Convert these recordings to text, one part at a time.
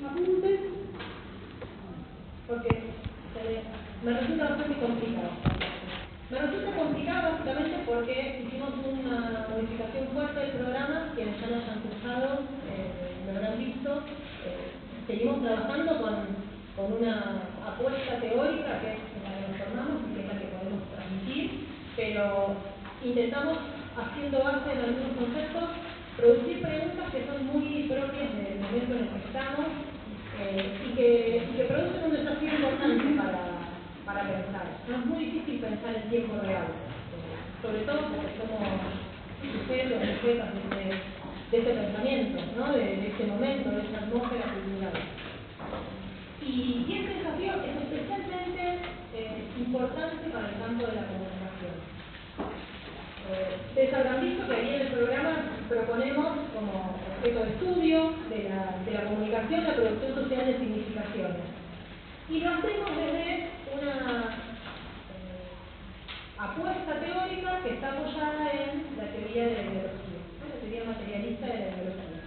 apuntes, porque me resulta bastante complicado. Me resulta complicado básicamente porque hicimos una modificación fuerte del programa. Quienes ya lo hayan cursado lo habrán visto. Seguimos trabajando con una apuesta teórica que es la que nos formamos y que es la que podemos transmitir, pero intentamos, haciendo base en algunos conceptos, producir preguntas que son muy propias del momento en el que estamos y que producen un desafío importante para pensar. No es muy difícil pensar en tiempo real, sobre todo porque somos sujetos de ese pensamiento, ¿no? de ese momento, de esa atmósfera cultural. Y este desafío es especialmente importante para el campo de la comunicación. Ustedes habrán visto que ahí en el programa proponemos como objeto de estudio de la comunicación la producción social de significaciones. Y lo hacemos desde una apuesta teórica que está apoyada en la teoría de la ideología, la teoría materialista de la ideología.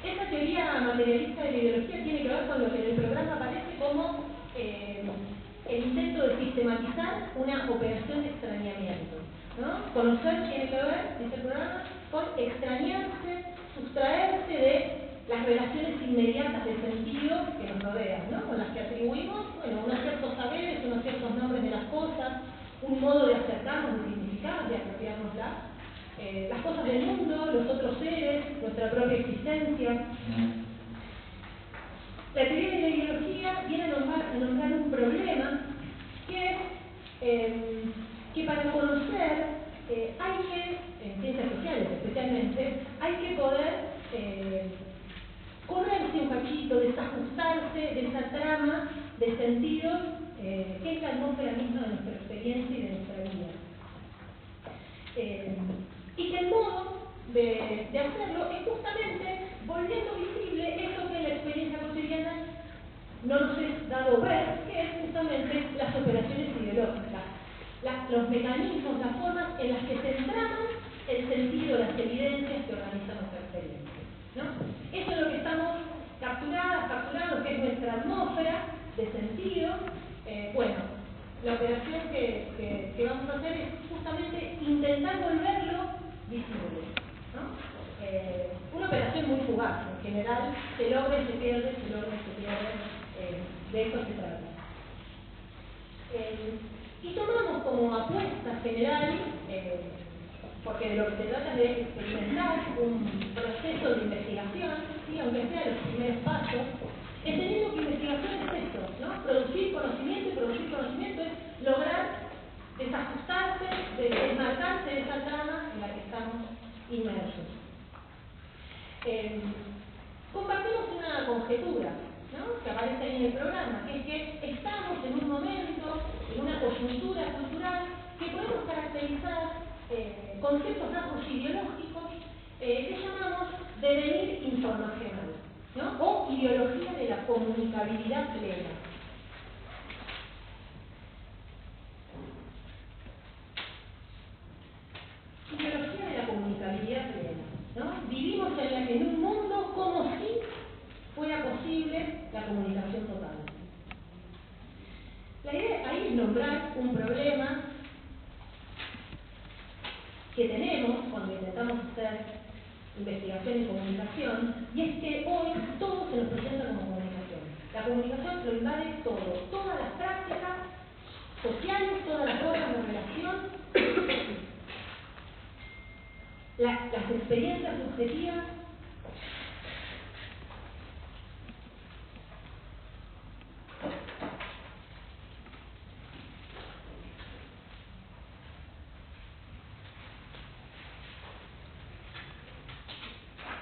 Esta teoría materialista de la ideología tiene que ver con lo que en el programa aparece como el intento de sistematizar una operación de extrañamiento, ¿no? Conocer tiene que ver, dice el programa, con extrañarse, sustraerse de las relaciones inmediatas de sentido que nos rodean, ¿no? Con las que atribuimos, unos ciertos saberes, unos ciertos nombres de las cosas, un modo de acercarnos, de significarlas, de apropiárnoslas. Las cosas del mundo, los otros seres, nuestra propia existencia. La teoría de la ideología viene a nombrar un problema que es que para conocer hay que, en ciencias sociales especialmente, hay que poder correrse un cachito, desajustarse de esa trama de sentidos que es la atmósfera misma de nuestra experiencia y de nuestra vida. Y que el modo de hacerlo es justamente volviendo visible eso que en la experiencia cotidiana no nos es dado ver, que es justamente las operaciones ideológicas, los mecanismos, las formas en las que se entraman el sentido, las evidencias que organizan nuestra experiencia, ¿no? Eso es lo que estamos capturando, que es nuestra atmósfera de sentido. La operación que vamos a hacer es justamente intentar volverlo visible, ¿no? Una operación muy fugaz, en general se logra y se pierde, se logra y se pierde, de eso se trata. Y tomamos como apuesta general, porque de lo que se trata es de experimentar un proceso de investigación, ¿sí? Aunque sea los primeros pasos, entendiendo que investigación es esto, ¿no? Producir conocimiento, y producir conocimiento es lograr desajustarse, desmarcarse de esa trama en la que estamos inmersos. Compartimos una conjetura, ¿no? Que aparece ahí en el programa, que es que estamos en un momento, en una coyuntura cultural que podemos caracterizar con ciertos rasgos ideológicos que llamamos devenir informacional, ¿no? O ideología de la comunicabilidad plena. Ideología de la comunicabilidad plena, ¿no? Vivimos en un mundo como si fuera posible la comunicación total. La idea ahí es nombrar un problema que tenemos cuando intentamos hacer investigación en comunicación, y es que hoy todo se nos presenta como comunicación. La comunicación lo invade todo, todas las prácticas sociales, todas las formas de relación, las experiencias subjetivas.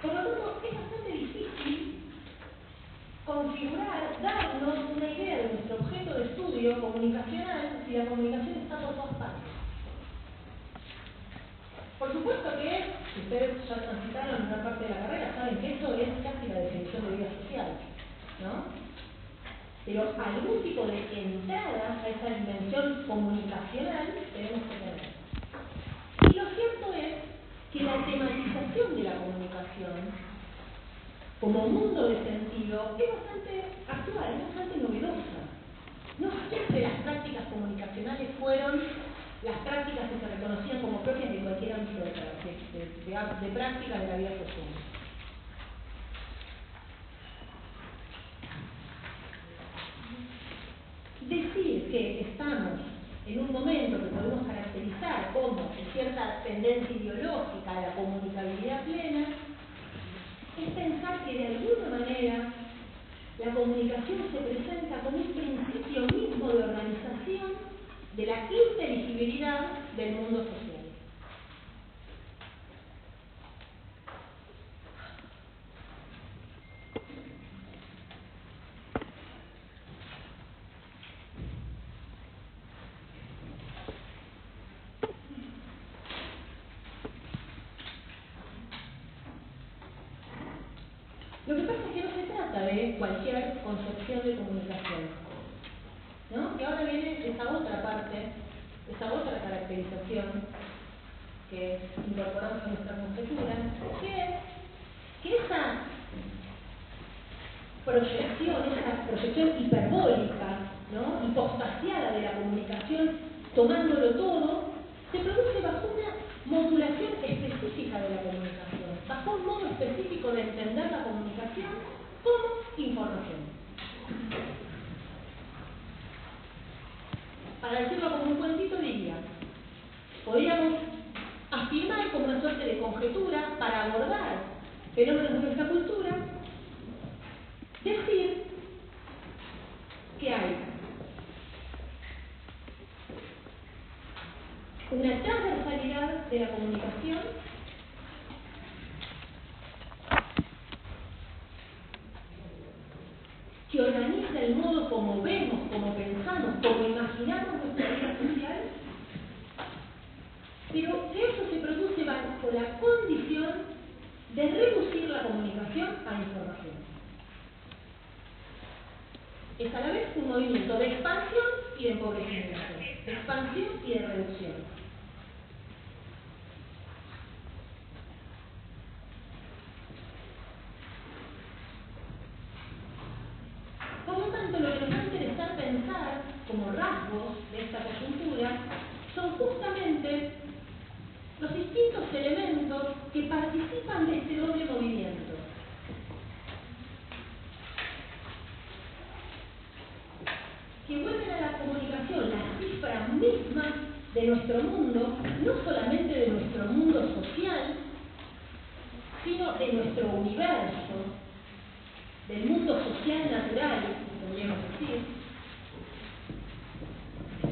Por lo tanto, es bastante difícil configurar, darnos una idea de nuestro objeto de estudio comunicacional si la comunicación está por todas partes. Por supuesto que, si ustedes ya transitaron en una parte de la carrera, saben que eso es casi la definición de vida social, ¿no? Pero algún tipo de entrada a esa dimensión comunicacional tenemos que tener. Y lo cierto es que la tematización de la comunicación, como mundo de sentido es bastante actual, es bastante novedosa. No siempre las prácticas comunicacionales fueron las prácticas que se reconocían como propias de cualquier ámbito de práctica de la vida social. Decir que estamos en un momento que podemos caracterizar como cierta tendencia ideológica a la comunicabilidad plena es pensar que de alguna manera la comunicación se presenta como un principio mismo de organización de la inteligibilidad del mundo social. Lo que pasa es que no se trata de cualquier concepción de comunicación, ¿no? Y ahora viene esa otra parte, esa otra caracterización que incorporamos a nuestra conjetura, que es que esa proyección hiperbólica, ¿no?, hipostasiada de la comunicación, tomándolo todo, se produce bajo una modulación específica de la comunicación, bajo un modo específico de entender la comunicación como información. Para decirlo como un cuentito diría, podríamos afirmar como una suerte de conjetura para abordar fenómenos de nuestra cultura, decir que hay una transversalidad de la comunicación que organiza el modo como vemos, como pensamos, como imaginamos nuestra vida social, pero que eso se produce bajo la condición de reducir la comunicación a información. Es a la vez un movimiento de expansión y de empobrecimiento, de expansión y de reducción. Por lo tanto, lo que nos va a interesar pensar como rasgos de esta coyuntura son justamente los distintos elementos que participan de este doble movimiento. Que vuelven a la comunicación la cifra misma de nuestro mundo, no solamente de nuestro mundo social, sino de nuestro universo, del mundo social natural, podríamos decir,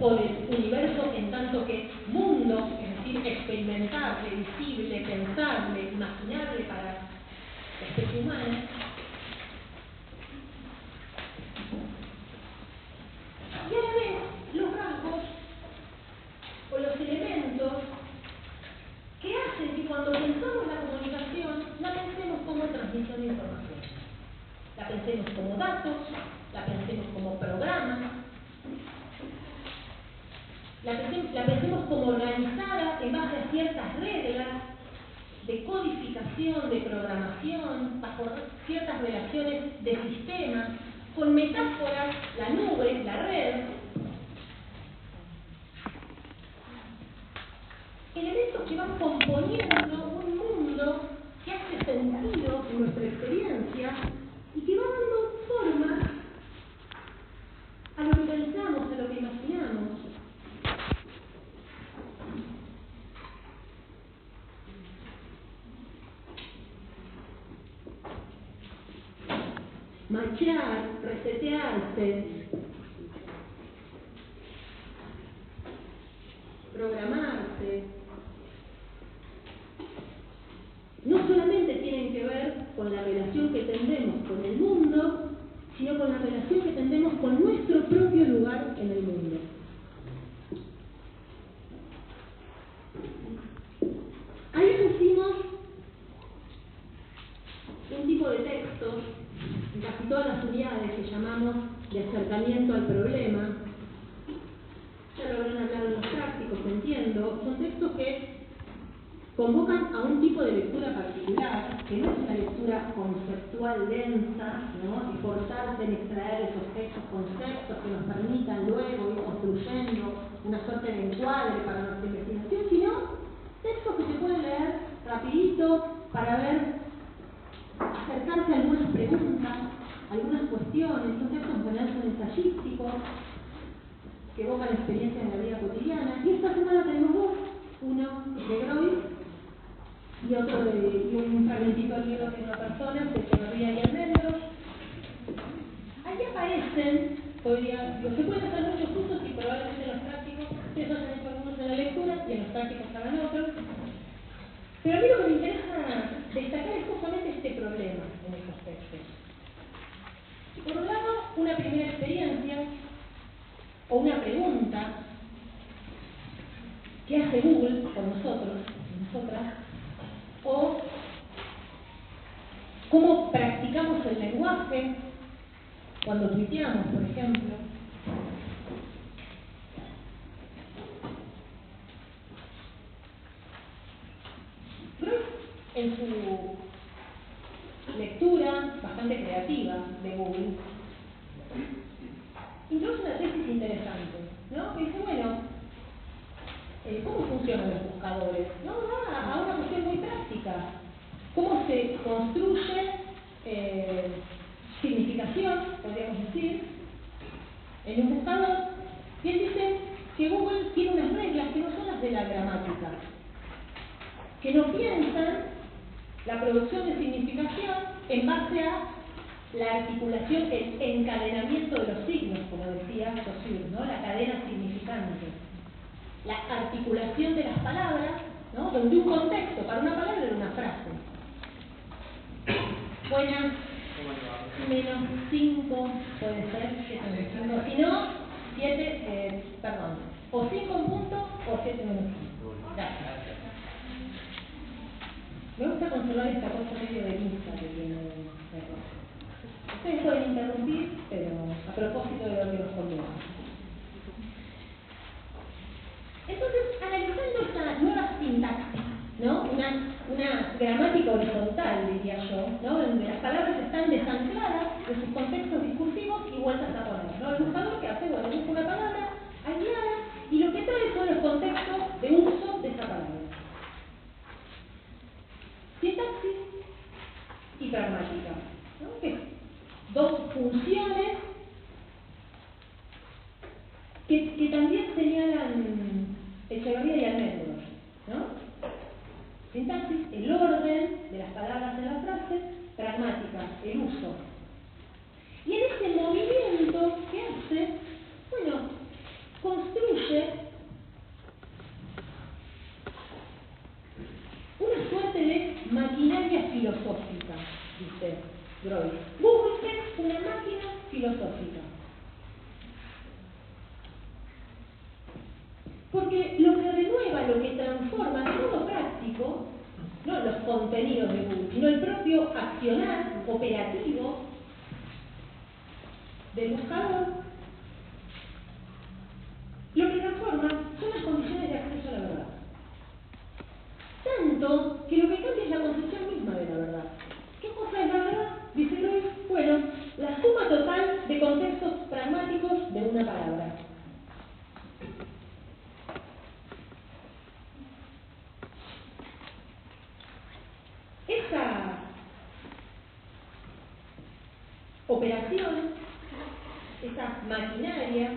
o del universo en tanto que mundo, es decir, experimentable, visible, pensable, imaginable para la especie humana. Y a la vez, los rasgos o los elementos que hacen que cuando pensamos la comunicación, la pensemos como transmisión de información. La pensemos como datos, la pensemos como programas, la pensemos como organizada en base a ciertas reglas de codificación, de programación, bajo ciertas relaciones de sistemas, con metáforas, la nube, la red. Elementos que van componiendo un mundo que hace sentido en nuestra experiencia y que va dando forma a lo que pensamos, a lo que imaginamos. Marchar, resetearse, programarse, no solamente tienen que ver con la relación que tendremos con el mundo, sino con la relación que tendremos con nuestro propio lugar en el mundo. Ahí pusimos un tipo de texto en casi todas las unidades que llamamos de acercamiento al problema. Ya lo habrán hablado en los prácticos, entiendo. Son textos que convocan a un tipo de lectura particular, que no es una lectura conceptual densa, ¿no? Y forzarse en extraer esos conceptos que nos permitan luego ir construyendo una suerte de encuadre para nuestra investigación, sino textos que se pueden leer rapidito para acercarse a algunas preguntas, algunas cuestiones. Son textos en general son ensayísticos, que evocan experiencias en la vida cotidiana. Y esta semana tenemos dos, uno de Groys y otro y un fragmentito del libro de una persona, de Echeverría y Almendros. Ahí aparecen, se pueden hacer muchos usos y probablemente los prácticos, ustedes hayan hecho algunos en la lectura y en los prácticos hagan otros. Pero a mí lo que me interesa destacar es justamente este problema en estos textos. Por un lado, una primera experiencia o una pregunta que hace Google con nosotros, nosotras, o cómo practicamos el lenguaje cuando tuiteamos, por ejemplo. Groys, en su lectura bastante creativa de Google, introduce una tesis interesante, ¿no? Que dice, bueno, ¿cómo funcionan los buscadores? ¿No? Va a una cuestión muy práctica. ¿Cómo se construye significación, podríamos decir, en un buscador? Y él dice que Google tiene unas reglas que no son las de la gramática, que no piensan la producción de significación en base a la articulación, el encadenamiento de los signos, como decía Saussure, ¿no? La cadena significante, la articulación de las palabras, ¿no? Donde un contexto para una palabra era una frase. Buenas, -5 puede ser, 7 si no, 7, perdón, o 5 en punto o 7 menos 5. Gracias. Me gusta conservar esta cosa medio de lista que tiene el error. Ustedes pueden interrumpir, pero a propósito de lo que nos conviene. Entonces, analizando esta nueva sintaxis, ¿no? Una gramática horizontal, diría yo, ¿no? Donde las palabras están desancladas de sus contextos discursivos y vueltas a poner, ¿no? El buscador que hace, bueno, busca una palabra aislada y lo que trae son los contextos de uso de esa palabra. Sintaxis y pragmática, ¿no? Que dos funciones que también señalan Echeverría y Almendros, ¿no? Sintaxis, el orden de las palabras en la frase; pragmática, el uso. Y en ese movimiento que hace, bueno, construye una suerte de maquinaria filosófica, dice Groys. Google es una máquina filosófica. Porque lo que renueva, lo que transforma de modo práctico, no los contenidos de Google, sino el propio accionar operativo del buscador, lo que transforma son las condiciones de acceso a la verdad. Tanto que lo que cambia es la concepción misma de la verdad. ¿Qué cosa es la verdad? Dice Groys, bueno, la suma total de contextos pragmáticos de una palabra. Esa operación, esa maquinaria,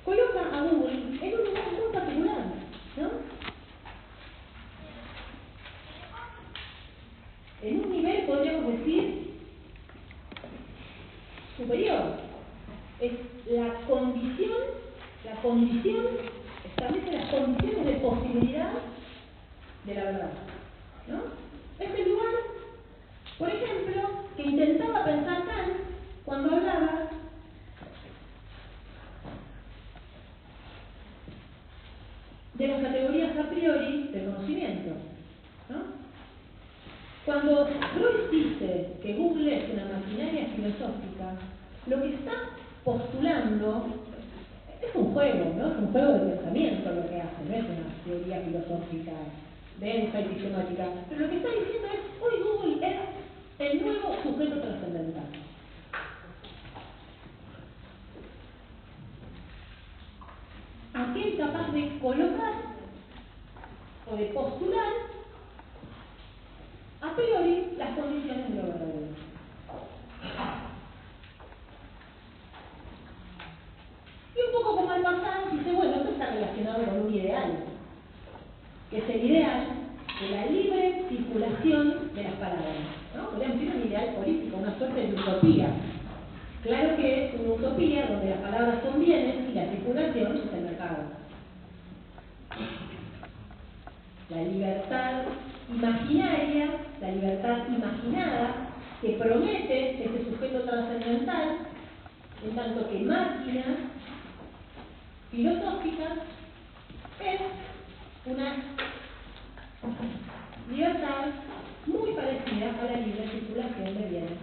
coloca a Google en un lugar muy particular, ¿no? En un nivel, podríamos decir, superior. Es la condición establece las condiciones de posibilidad de la verdad, ¿no? Este lugar, por ejemplo, que intentaba pensar Kant cuando hablaba de las categorías a priori del conocimiento, ¿no? Cuando Groys dice que Google es una maquinaria filosófica, lo que está postulando es Es un juego, ¿no? Es un juego de pensamiento lo que hace, no es una teoría filosófica densa y sistemática. Pero lo que está diciendo es, hoy Google es el nuevo sujeto trascendental. Aquel capaz de colocar o de postular a priori las condiciones de lo verdadero. Y un poco como el pasado dice, bueno, esto está relacionado con un ideal, que es el ideal de la libre circulación de las palabras, ¿no? Podríamos decir un ideal político, una suerte de utopía. Claro que es una utopía donde las palabras son bienes y la circulación es el mercado. La libertad imaginaria, la libertad imaginada que promete este sujeto trascendental, en tanto que máquina filosófica, es una libertad muy parecida a la libre circulación de bienes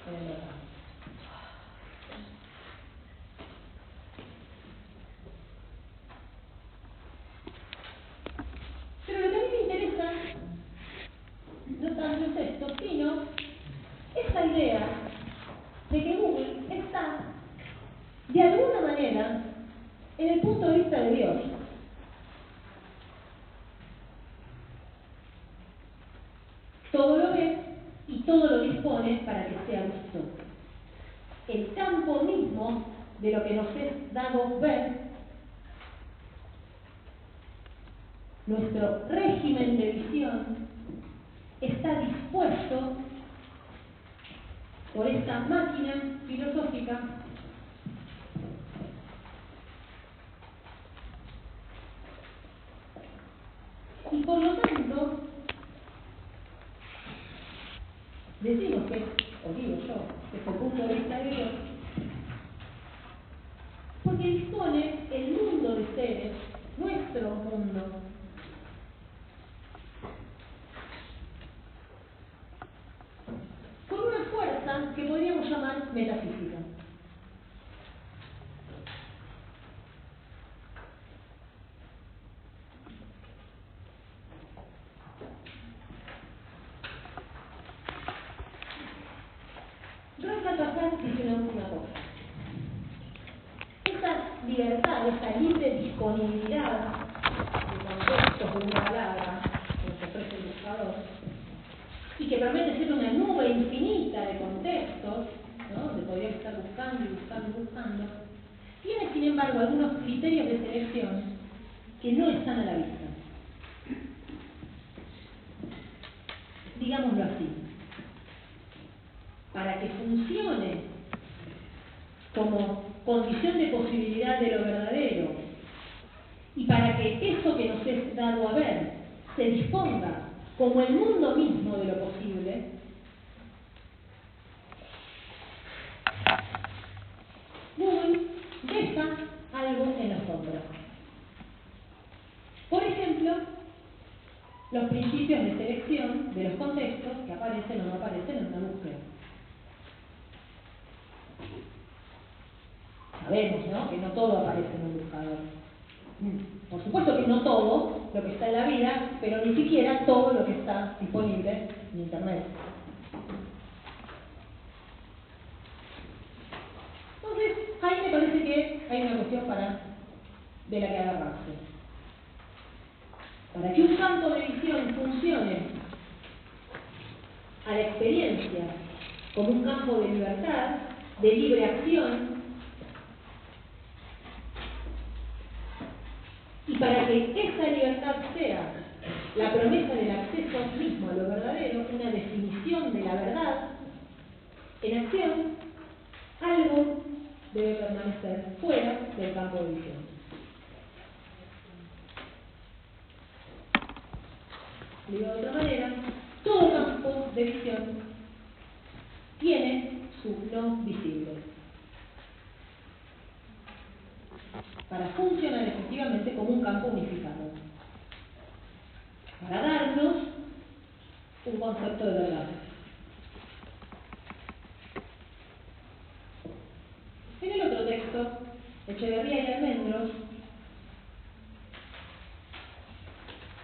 en el mercado. Pero lo que a mí me interesa no tanto es esto, sino esta idea de que Google está, de alguna manera, en el punto de vista de Dios. Todo lo ve y todo lo dispone para que sea visto. El campo mismo de lo que nos es dado ver, nuestro régimen de visión, está dispuesto por esta máquina filosófica y por lo tanto decimos que, o digo yo, que es el punto de vista de Dios, porque dispone el mundo de seres, nuestro mundo, con una fuerza que podríamos llamar metafísica. Rosa Pascal dice una última cosa. Esa libertad, esa libre disponibilidad de contextos de una palabra que nos ofrece el buscador y que permite ser una nube infinita de contextos, ¿no? Donde podríamos estar buscando y buscando y buscando, tiene sin embargo algunos criterios de selección que no están a la vista. Digámoslo así. Para que funcione como condición de posibilidad de lo verdadero y para que eso que nos es dado a ver se disponga como el mundo mismo de lo posible, Google deja algo en la sombra. Por ejemplo, los principios de selección de los contextos que aparecen o no aparecen en una búsqueda. Sabemos, ¿no?, que no todo aparece en un buscador. Por supuesto que no todo lo que está en la vida, pero ni siquiera todo lo que está disponible en Internet. Entonces, ahí me parece que hay una cuestión de la que agarrarse. Para que un campo de visión funcione a la experiencia como un campo de libertad, de libre acción, y para que esa libertad sea la promesa del acceso mismo a lo verdadero, una definición de la verdad en acción, algo debe permanecer fuera del campo de visión. Digo de otra manera, todo campo de visión tiene su no visible. Para funcionar efectivamente como un campo unificado. Para darnos un concepto de verdad. En el otro texto, Echeverría y Almendros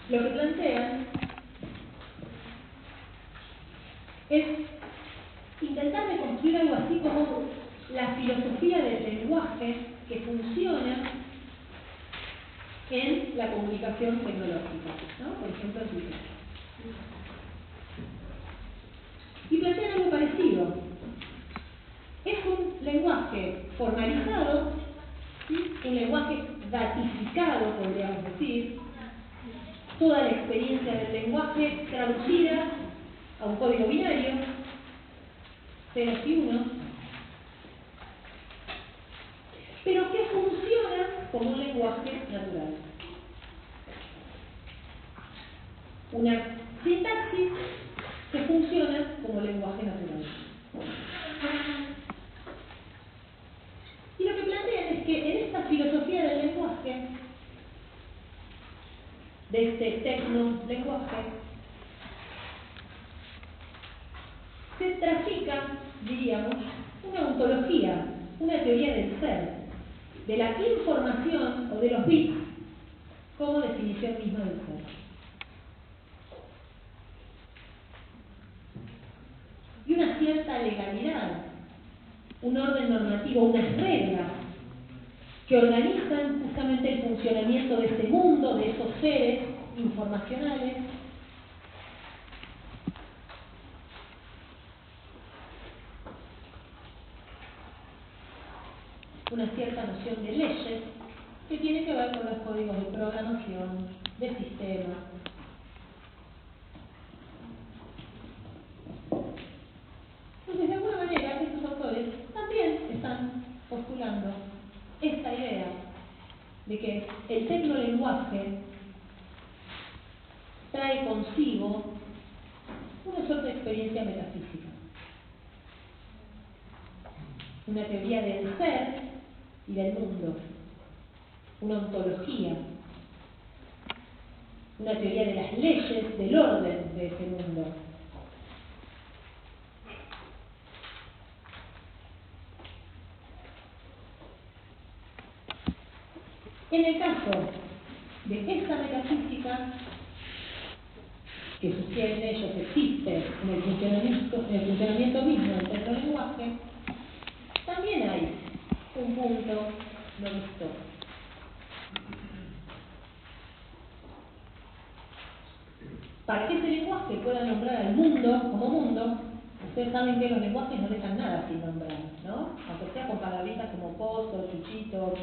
lo que plantean es intentar reconstruir algo así como la filosofía del lenguaje que funciona en la comunicación tecnológica, ¿no? Por ejemplo, en Twitter. Y plantean algo parecido. Es un lenguaje formalizado, ¿sí? Un lenguaje datificado, podríamos decir, toda la experiencia del lenguaje traducida a un código binario, ceros y unos, pero que funciona como un lenguaje natural. Una sintaxis que funciona como lenguaje natural. Y lo que plantean es que en esta filosofía del lenguaje, de este tecno-lenguaje, se trafica, diríamos, una ontología, una teoría del ser, de la información o de los bits como definición misma del ser. Y una cierta legalidad, un orden normativo, unas reglas que organizan justamente el funcionamiento de este mundo, de esos seres informacionales, una cierta noción de leyes que tiene que ver con los códigos de programación, de sistemas. Entonces, de alguna manera, estos autores también están postulando esta idea de que el tecnolenguaje trae consigo una suerte de experiencia metafísica, una teoría del ser y del mundo, una ontología, una teoría de las leyes del orden de ese mundo. En el caso de esta metafísica, que sugieren ellos existe en el funcionamiento mismo del tecnolenguaje, también hay un punto no visto. Para que ese lenguaje pueda nombrar al mundo como mundo, ustedes saben que los lenguajes no dejan nada sin nombrar, ¿no? Aunque sea con palabritas como pozo, chuchito,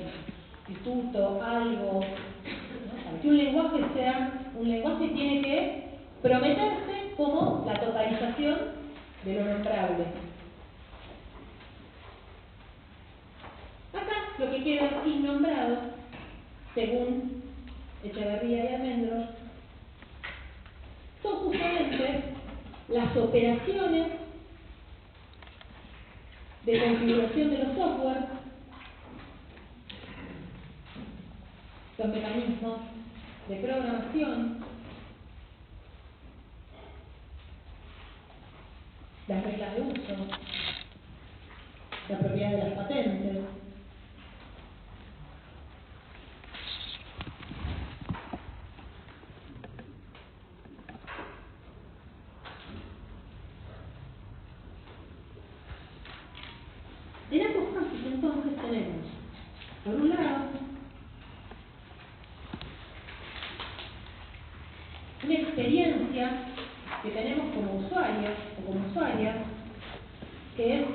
instituto, algo, ¿no? Para que un lenguaje sea un lenguaje tiene que prometerse como la totalización de lo nombrable. Acá lo que queda innombrado, según Echeverría y Almendros, son justamente las operaciones de configuración de los software, los mecanismos de programación, las reglas de uso, la propiedad de las patentes, en ambos casos entonces tenemos, por un lado, una experiencia que tenemos como usuarios o como usuarias, que es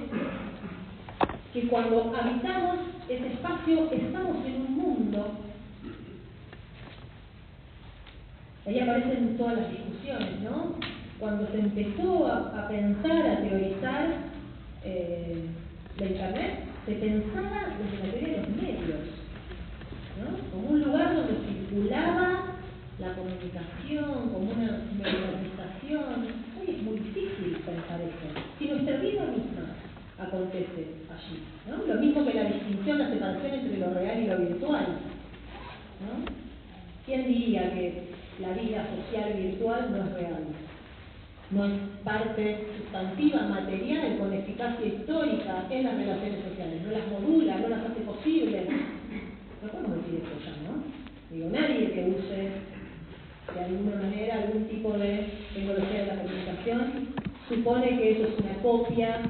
que cuando habitamos ese espacio estamos en un mundo. Ahí aparecen todas las discusiones, ¿no? Cuando se empezó a pensar, a teorizar la Internet, se pensaba desde la teoría de los medios, ¿no? Como un lugar donde circulaba la comunicación, como una mediatización. Hoy es muy difícil pensar eso. Si nuestra vida misma acontece allí, ¿no? Lo mismo que la distinción, la separación entre lo real y lo virtual, ¿no? ¿Quién diría que la vida social virtual no es real? No es parte sustantiva, material, con eficacia histórica en las relaciones sociales, no las modula, no las hace posibles, No podemos decir eso ya, ¿no? Digo, nadie que use de alguna manera algún tipo de tecnología de la comunicación supone que eso es una copia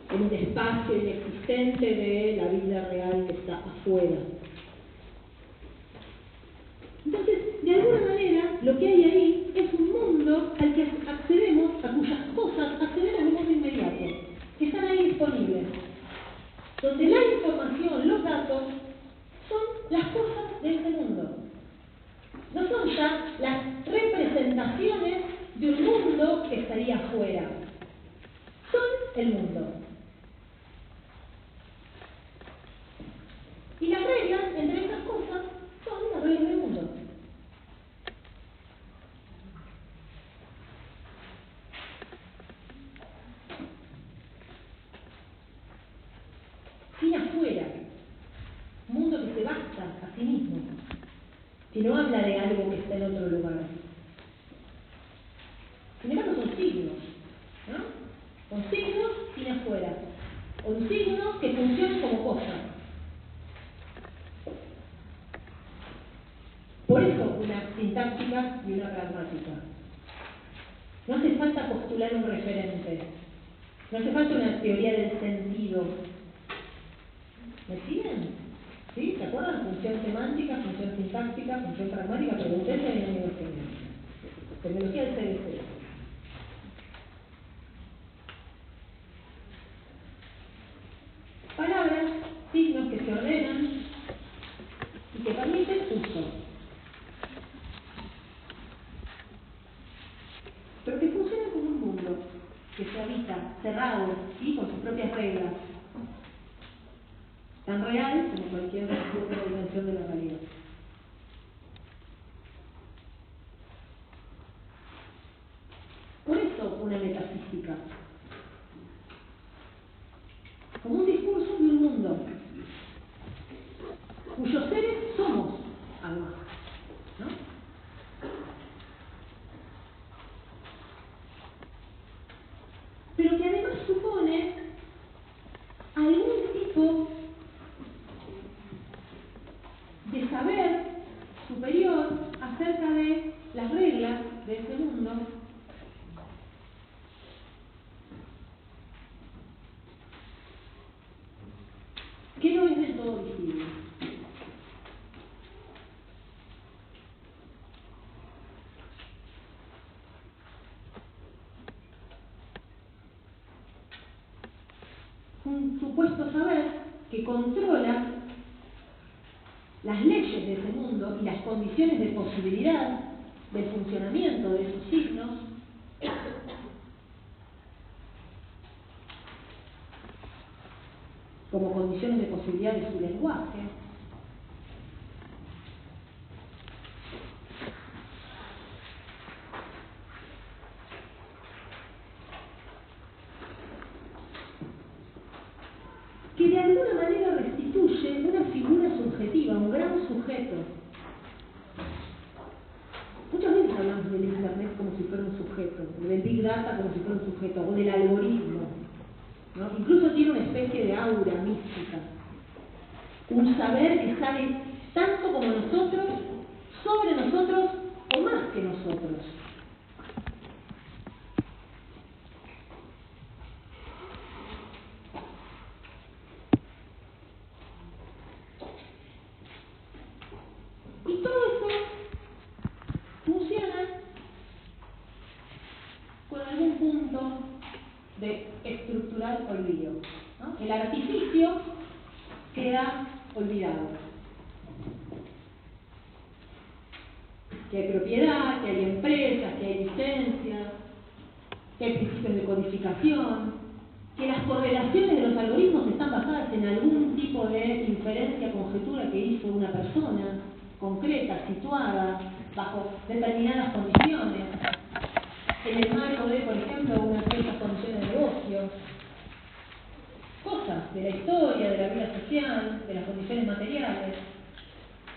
en un espacio inexistente de la vida real que está afuera. Entonces, de alguna manera, lo que hay ahí es un mundo al que accedemos, a cuyas cosas accedemos de modo inmediato, que están ahí disponibles, donde la información, los datos, son las cosas de ese mundo. No son ya las representaciones de un mundo que estaría afuera. Son el mundo. Y las reglas entre esas cosas son las reglas del mundo. Sin afuera, un mundo que se basta a sí mismo, que no habla de algo que está en otro lugar. Sin embargo, son signos, ¿no? Son signos sin afuera, son signos que funcionan como cosas. Por eso una sintáctica y una pragmática. No hace falta postular un referente, no hace falta una teoría del sentido. ¿Me siguen? ¿Sí? ¿Se acuerdan? Función semántica, función sintáctica, función pragmática, preguntése en la universidad. Tecnología del CDC. Palabras, signos que se ordenan y que permiten uso. Pero que funcionan como un mundo que se habita, cerrado, ¿sí? Con sus propias reglas. Tan real como cualquier otra dimensión de la realidad. Por eso una metafísica. Como un discurso de un mundo cuyos seres somos, además, ¿no? Pero que además supone algún tipo de saber superior acerca de las reglas de ese mundo, que no es del todo visible. Un supuesto saber que controla las leyes de ese mundo y las condiciones de posibilidad del funcionamiento de esos signos, como condiciones de posibilidad de su lenguaje, que de alguna manera restituye una figura subjetiva, un gran sujeto. Muchas veces hablamos del Internet como si fuera un sujeto, del Big Data como si fuera un sujeto, o del algoritmo, ¿no? Incluso tiene una especie de aura mística, un saber que sabe tanto como nosotros, sobre nosotros o más que nosotros. Y todo eso funciona con algún punto de estructural olvido, ¿no? El artificio queda olvidado. Que hay propiedad, que hay empresas, que hay licencias, que hay principios de codificación, que las correlaciones de los algoritmos están basadas en algún tipo de inferencia, conjetura que hizo una persona concreta, situada, bajo determinadas condiciones, en el marco de, por ejemplo, unas ciertas condiciones de negocio, cosas de la historia, de la vida social, de las condiciones materiales.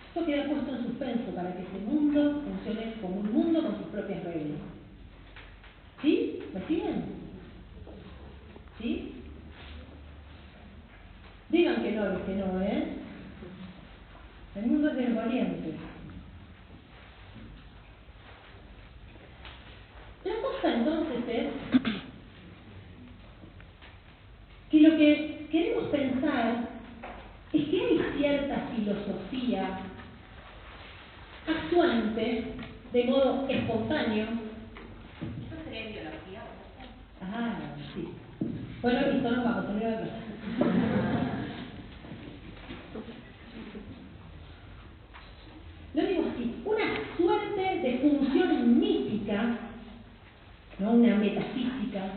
Esto queda puesto en suspenso para que ese mundo funcione como un mundo con sus propias reglas. ¿Sí? ¿Me siguen? ¿Sí? Digan que no, los que no, ¿eh? mujeres valientes. La cosa entonces es que lo que queremos pensar es que hay cierta filosofía actuante de modo espontáneo. ¿Eso sería biología? Ah, sí. Bueno, listo, nos vamos, salí de la clase. Lo digo así, una suerte de función mítica, no una metafísica,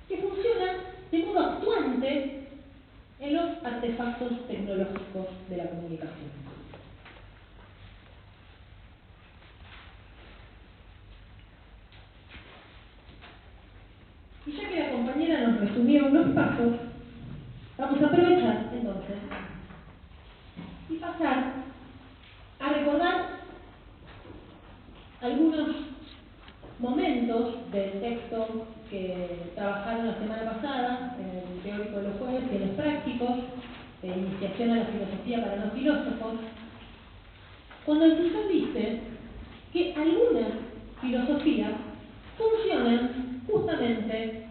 que funciona de modo actuante en los artefactos tecnológicos de la comunicación. Y ya que la compañera nos resumió unos pasos, vamos a aprovechar entonces y pasar a recordar algunos momentos del texto que trabajaron la semana pasada, en el teórico de los jueves y en los prácticos, de iniciación a la filosofía para los filósofos, cuando el profesor dice que algunas filosofías funcionan justamente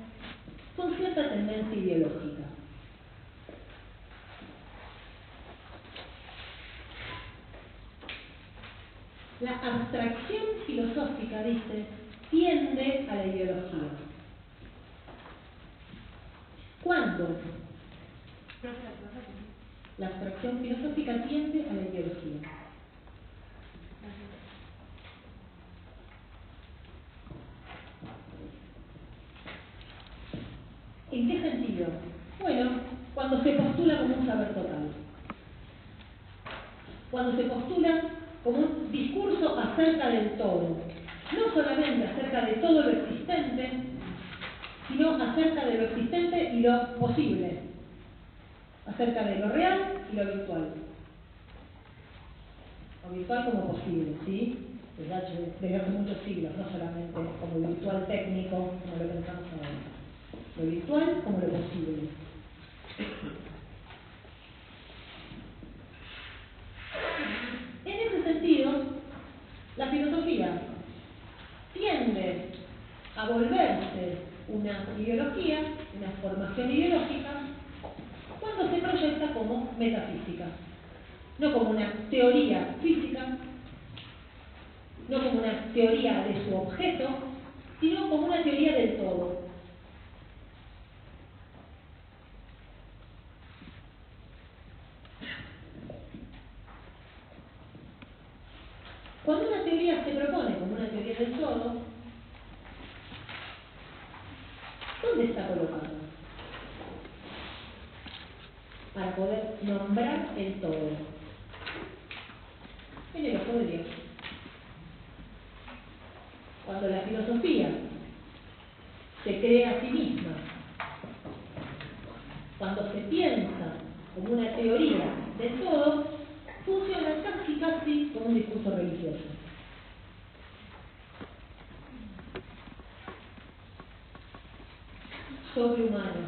con cierta tendencia ideológica. La abstracción filosófica, dice, tiende a la ideología. ¿Cuándo? La abstracción filosófica tiende a la ideología. ¿En qué sentido? Bueno, cuando se postula como un saber total. Cuando se postula como un discurso acerca del todo. No solamente acerca de todo lo existente, sino acerca de lo existente y lo posible. Acerca de lo real y lo virtual. Lo virtual como posible, ¿sí? Desde hace muchos siglos, no solamente como lo virtual técnico, como lo pensamos ahora. Lo virtual como lo posible. En ese sentido, la filosofía tiende a volverse una ideología, una formación ideológica, cuando se proyecta como metafísica, no como una teoría física, no como una teoría de su objeto, sino como una teoría del todo. Cuando una teoría se propone como una teoría del todo, ¿dónde está colocada? Para poder nombrar el todo. En el ojo de Dios. Cuando la filosofía se crea a sí misma, cuando se piensa como una teoría del todo, funciona casi como un discurso religioso. Sobrehumano.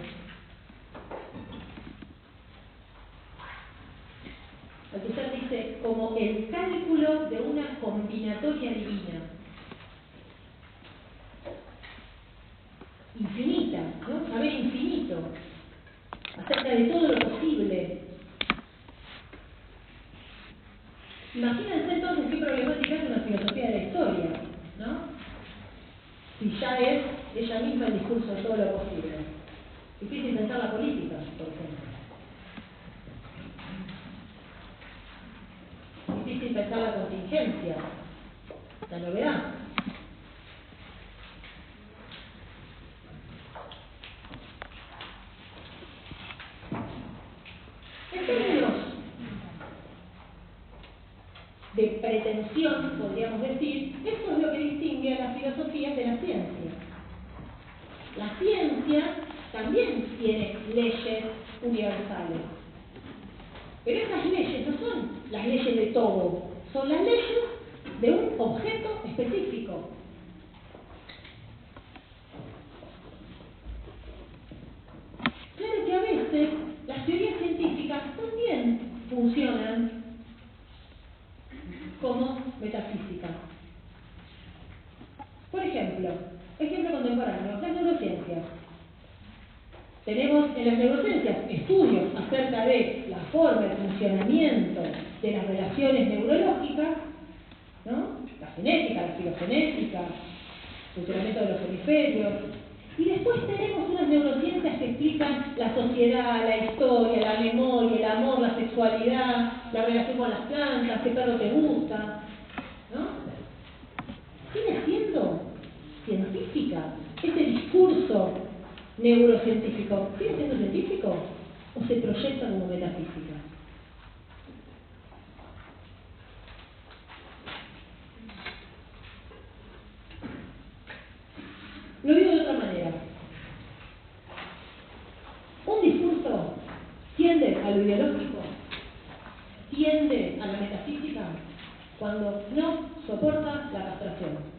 Althusser dice como el cálculo de una combinatoria divina. Infinita, ¿no? Saber infinito. Acerca de todo lo posible. Imagínense entonces qué problemática es una filosofía de la historia, ¿no? Si ya es ella misma el discurso de todo lo posible. Difícil pensar la política, por ejemplo. Difícil pensar la contingencia, la novedad. En términos de pretensión, podríamos decir, esto es lo que distingue a las filosofías de la ciencia. La ciencia también tiene leyes universales. Pero esas leyes no son las leyes de todo, son las leyes de un objeto específico. Claro que a veces las teorías científicas también ejemplo contemporáneo, las neurociencias. Tenemos en las neurociencias estudios acerca de la forma, el funcionamiento de las relaciones neurológicas, ¿no? La genética, la filogenética, el funcionamiento de los hemisferios. Y después tenemos unas neurociencias que explican la sociedad, la historia, la memoria, el amor, la sexualidad, la relación con las plantas, qué perro te gusta, ¿no? Sigue siendo científica. Ese discurso neurocientífico, ¿sigue siendo científico o se proyecta como metafísica? Lo digo de otra manera. Un discurso tiende a lo ideológico, tiende a la metafísica cuando no soporta la castración.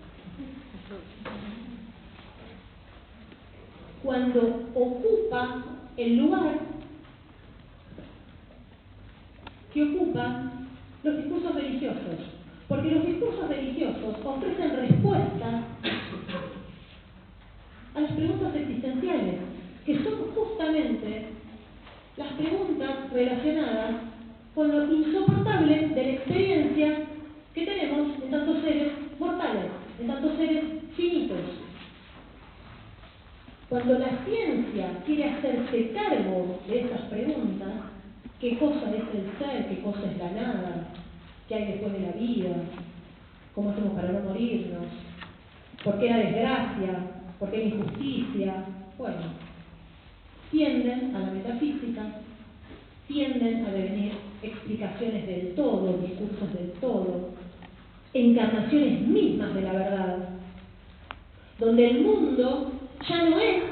Cuando ocupa el lugar que ocupan los discursos religiosos, porque los discursos religiosos ofrecen respuestas a las preguntas existenciales, que son justamente las preguntas relacionadas con lo insoportable de la experiencia que tenemos en tantos seres mortales, en tantos seres finitos. Cuando la ciencia quiere hacerse cargo de estas preguntas, ¿qué cosa es el ser? ¿Qué cosa es la nada? ¿Qué hay después de la vida? ¿Cómo hacemos para no morirnos? ¿Por qué la desgracia? ¿Por qué la injusticia? Bueno, tienden a la metafísica, tienden a devenir explicaciones del todo, discursos del todo, encarnaciones mismas de la verdad, donde el mundo ya no es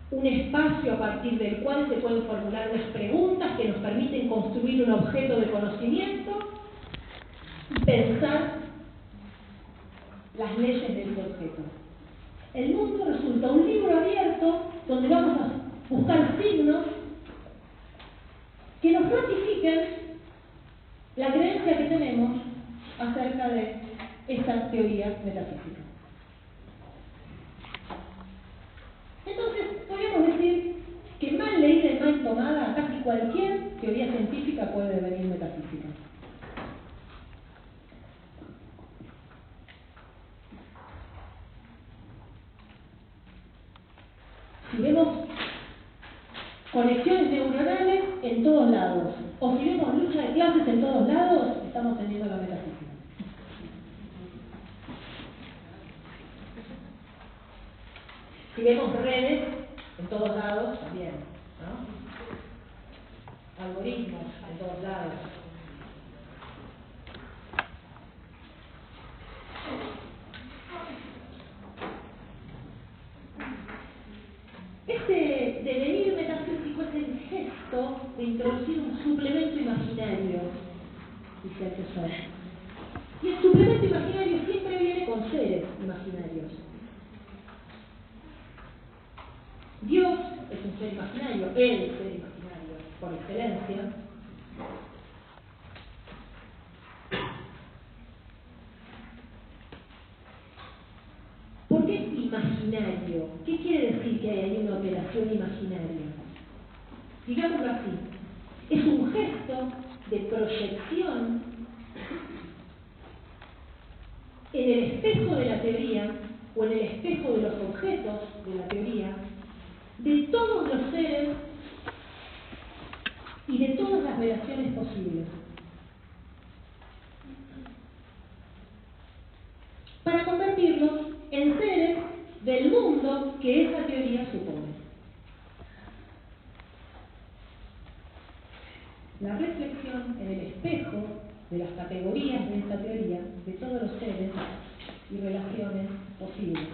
un espacio a partir del cual se pueden formular unas preguntas que nos permiten construir un objeto de conocimiento y pensar las leyes de ese objeto. El mundo resulta un libro abierto donde vamos a buscar signos que nos ratifiquen la creencia que tenemos acerca de esta teoría metafísica. Entonces, podríamos decir que mal leída y mal tomada, casi cualquier teoría científica puede devenir metafísica. Si vemos conexiones neuronales en todos lados, o si vemos lucha de clases en todos lados, estamos tendiendo a la metafísica. Si vemos redes en todos lados, también, ¿no? Algoritmos en todos lados. Este devenir metafísico es el gesto de introducir un suplemento imaginario, dice Althusser. Y el suplemento imaginario siempre viene con seres imaginarios. Dios es un ser imaginario, el ser imaginario por excelencia. ¿Por qué imaginario? ¿Qué quiere decir que hay ahí una operación imaginaria? Digámoslo así, es un gesto de proyección en el espejo de la teoría o en el espejo de los objetos de la teoría de todos los seres y de todas las relaciones posibles, para convertirlos en seres del mundo que esa teoría supone. La reflexión en el espejo de las categorías de esta teoría de todos los seres y relaciones posibles,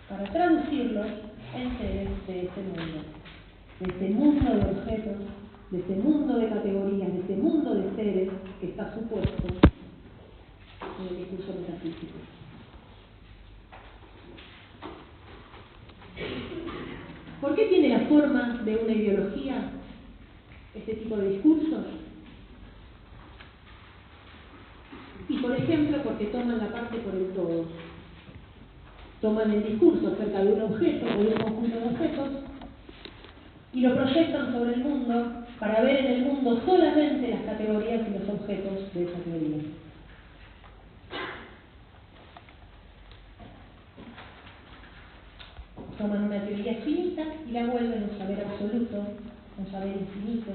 para traducirlos en seres de ese mundo de objetos, de ese mundo de categorías, de ese mundo de seres que está supuesto en el discurso metafísico. ¿Por qué tiene la forma de una ideología este tipo de discursos? Y por ejemplo, ejemplo, porque toman la parte por el todo. Toman el discurso acerca de un objeto o de un conjunto de objetos y lo proyectan sobre el mundo para ver en el mundo solamente las categorías y los objetos de esa teoría. Toman una teoría finita y la vuelven un saber absoluto, un saber infinito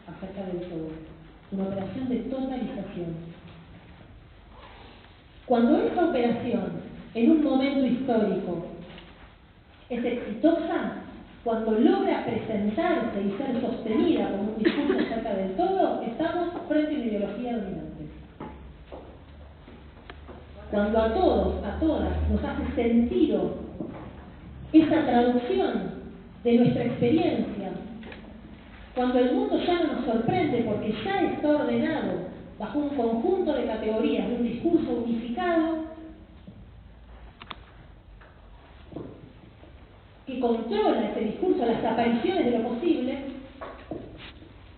acerca del todo. Una operación de totalización. Cuando esta operación, en un momento histórico, es exitosa, cuando logra presentarse y ser sostenida como un discurso acerca del todo, estamos frente a una ideología dominante. Cuando a todos, a todas, nos hace sentido esa traducción de nuestra experiencia, cuando el mundo ya no nos sorprende porque ya está ordenado bajo un conjunto de categorías, de un discurso unificado, que controla ese discurso, las apariciones de lo posible,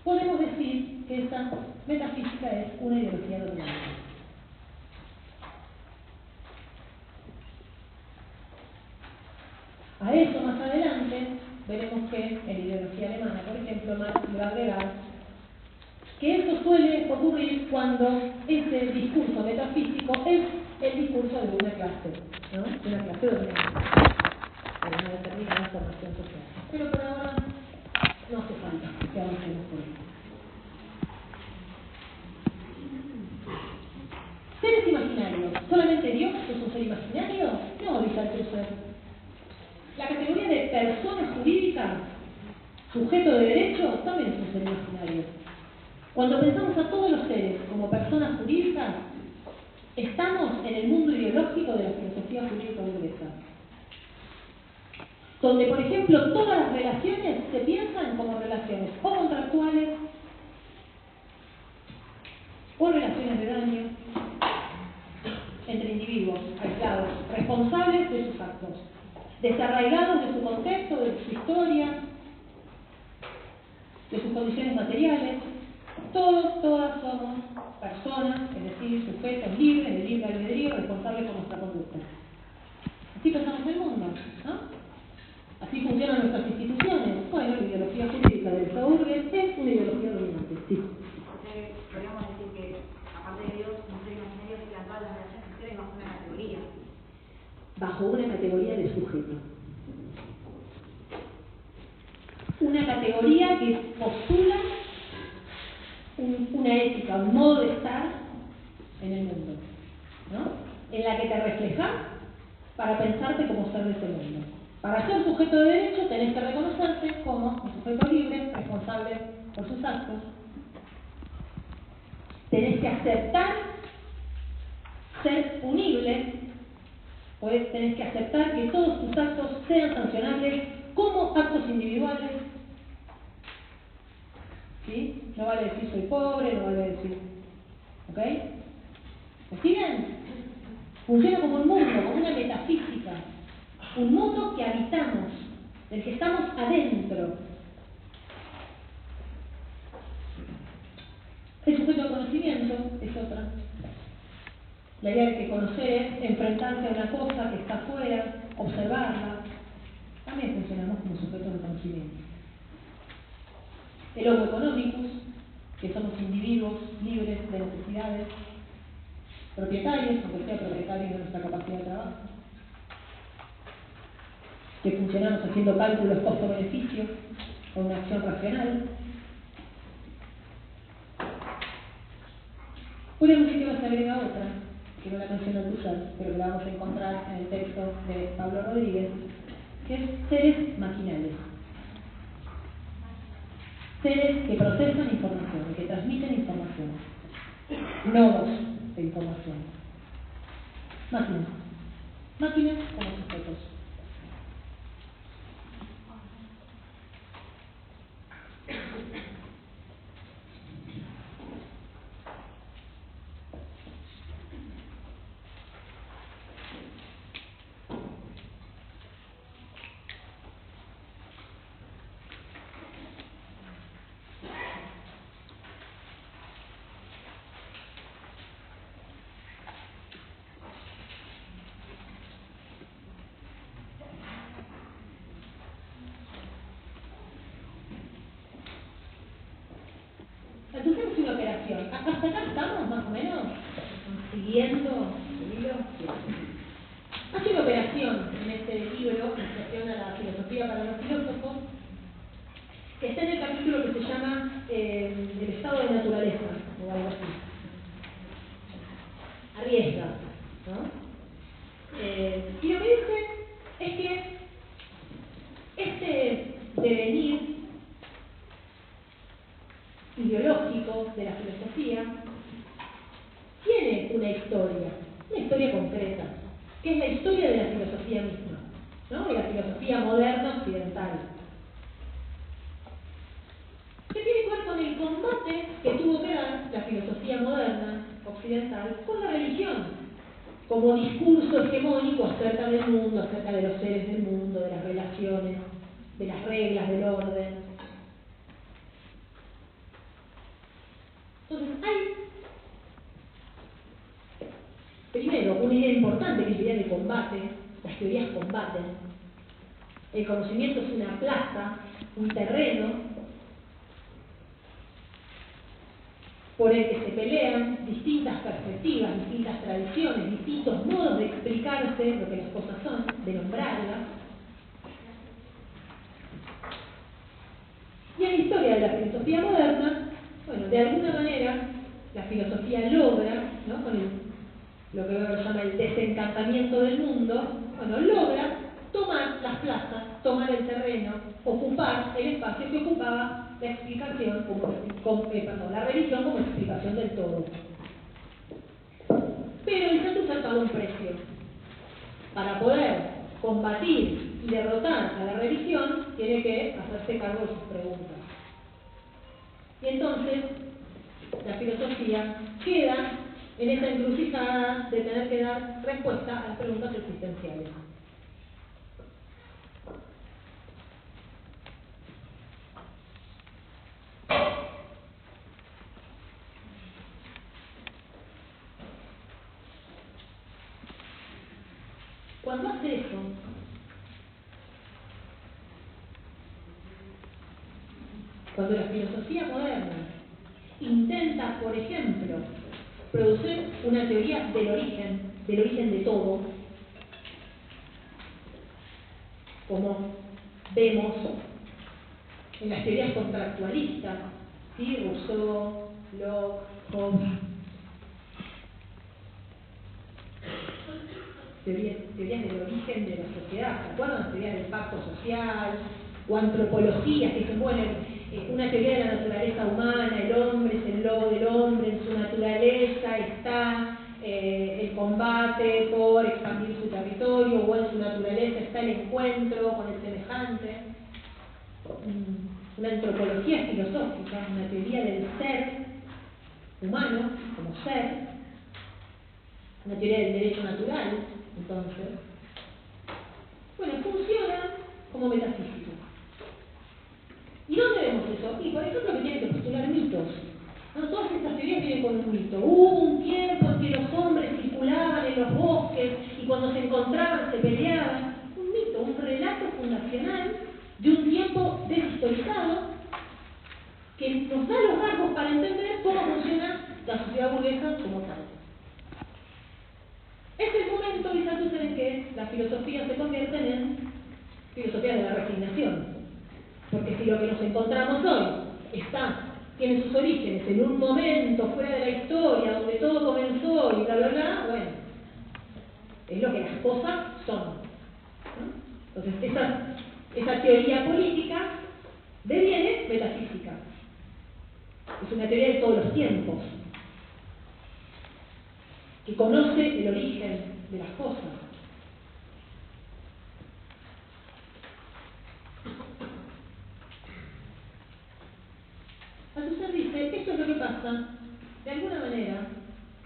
podemos decir que esa metafísica es una ideología dominante. A eso más adelante veremos que en ideología alemana, por ejemplo, Marx va a agregar que esto suele ocurrir cuando ese discurso metafísico es el discurso de una clase, ¿no? De una clase dominante, de una determinada formación social. Pero por ahora no hace falta que avancemos por esto. Seres imaginarios. ¿Solamente Dios es un ser imaginario? No, dice Althusser. La categoría de persona jurídica, sujeto de derecho, también es un ser imaginario. Cuando pensamos a todos los seres como personas jurídicas, estamos en el mundo ideológico de la filosofía jurídica burguesa, donde, por ejemplo, todas las relaciones se piensan como relaciones o contractuales o relaciones de daño entre individuos aislados, responsables de sus actos, desarraigados de su contexto, de su historia, de sus condiciones materiales. Todos, todas somos personas, es decir, sujetos libres, de libre albedrío, responsables por nuestra conducta. Así pensamos el mundo, ¿no? Así funcionan nuestras instituciones. Bueno, la ideología jurídica del Estado burgués es una ideología dominante. Sí. Podríamos decir que, aparte de Dios, un ser imaginario se todas las relaciones sociales bajo una categoría. Bajo una categoría de sujeto. Una categoría que postula una ética, un modo de estar en el mundo, ¿no? En la que te reflejas para pensarte como ser de ese mundo. Para ser sujeto de derecho tenés que reconocerte como un sujeto libre, responsable por sus actos. Tenés que aceptar ser punible, pues tenés que aceptar que todos tus actos sean sancionables como actos individuales. ¿Sí? No vale decir soy pobre, no vale decir... ¿Ok? ¿Me siguen? Funciona como un mundo, como una metafísica. Un mundo que habitamos, del que estamos adentro. El sujeto de conocimiento es otra. La idea de que conocer es enfrentarse a una cosa que está afuera, observarla. También funcionamos como sujetos de conocimiento. El homo economicus, que somos individuos libres de necesidades, propietarios, aunque sea propietarios de nuestra capacidad de trabajo, que funcionamos haciendo cálculos costo-beneficio o una acción racional. Una música se agrega otra, que no la menciona Althusser, pero que la vamos a encontrar en el texto de Pablo Rodríguez, que es seres maquinales. Seres que procesan información y que transmiten información. Nodos de información. Máquinas. Máquinas como sujetos. operación. ¿Hasta acá estamos, más o menos? ¿Siguiendo el libro? Hace una operación en este libro, Iniciación a la Filosofía para los Filósofos, que está en el capítulo que se llama El estado de naturaleza, o algo así. Arriesga, ¿no? Y lo que dice es que este devenir ideológico de la filosofía tiene una historia concreta, que es la historia de la filosofía misma, ¿no? De la filosofía moderna occidental. Que tiene que ver con el combate que tuvo que dar la filosofía moderna occidental con la religión, como discurso hegemónico acerca del mundo, acerca de los seres del mundo, de las relaciones, de las reglas, del orden. Entonces, hay primero una idea importante que es la idea de combate. Las teorías combaten. El conocimiento es una plaza, un terreno por el que se pelean distintas perspectivas, distintas tradiciones, distintos modos de explicarse lo que las cosas son, de nombrarlas. Y en la historia de la filosofía moderna, bueno, de alguna manera, la filosofía logra, ¿no? Con lo que se llama el desencantamiento del mundo, bueno, logra tomar las plazas, tomar el terreno, ocupar el espacio que ocupaba la explicación, la religión como explicación del todo. Pero el Santo pagó un precio. Para poder combatir y derrotar a la religión, tiene que hacerse cargo de sus preguntas. Y entonces, la filosofía queda en esa encrucijada de tener que dar respuesta a las preguntas existenciales. Cuando hace eso, cuando la filosofía moderna intenta, por ejemplo, producir una teoría del origen de todo, como vemos en las teorías contractualistas, ¿sí? Rousseau, Locke, Hobbes, teorías del origen de la sociedad, ¿se acuerdan? Las teorías del pacto social, o antropologías que dicen, bueno, una teoría de la naturaleza humana, el hombre es el lobo del hombre, en su naturaleza está el combate por expandir su territorio, o en su naturaleza está el encuentro con el semejante. Una antropología filosófica, una teoría del ser humano como ser, una teoría del derecho natural, entonces, bueno, funciona como metafísica. ¿Y dónde vemos eso? Y por ejemplo que tienen que postular mitos. ¿No? Todas estas teorías vienen con un mito. Hubo un tiempo en que los hombres circulaban en los bosques y cuando se encontraban se peleaban. Un mito, un relato fundacional de un tiempo deshistorizado que nos da los rasgos para entender cómo funciona la sociedad burguesa como tal. Es el momento, dice Althusser, en que la filosofía se convierte en filosofía de la resignación. Porque si lo que nos encontramos hoy tiene sus orígenes en un momento fuera de la historia, donde todo comenzó y bla, bla, bla, bueno, es lo que las cosas son, ¿no? Entonces, esa teoría política deviene metafísica. Es una teoría de todos los tiempos, que conoce el origen de las cosas. Althusser dice, esto es lo que pasa, de alguna manera,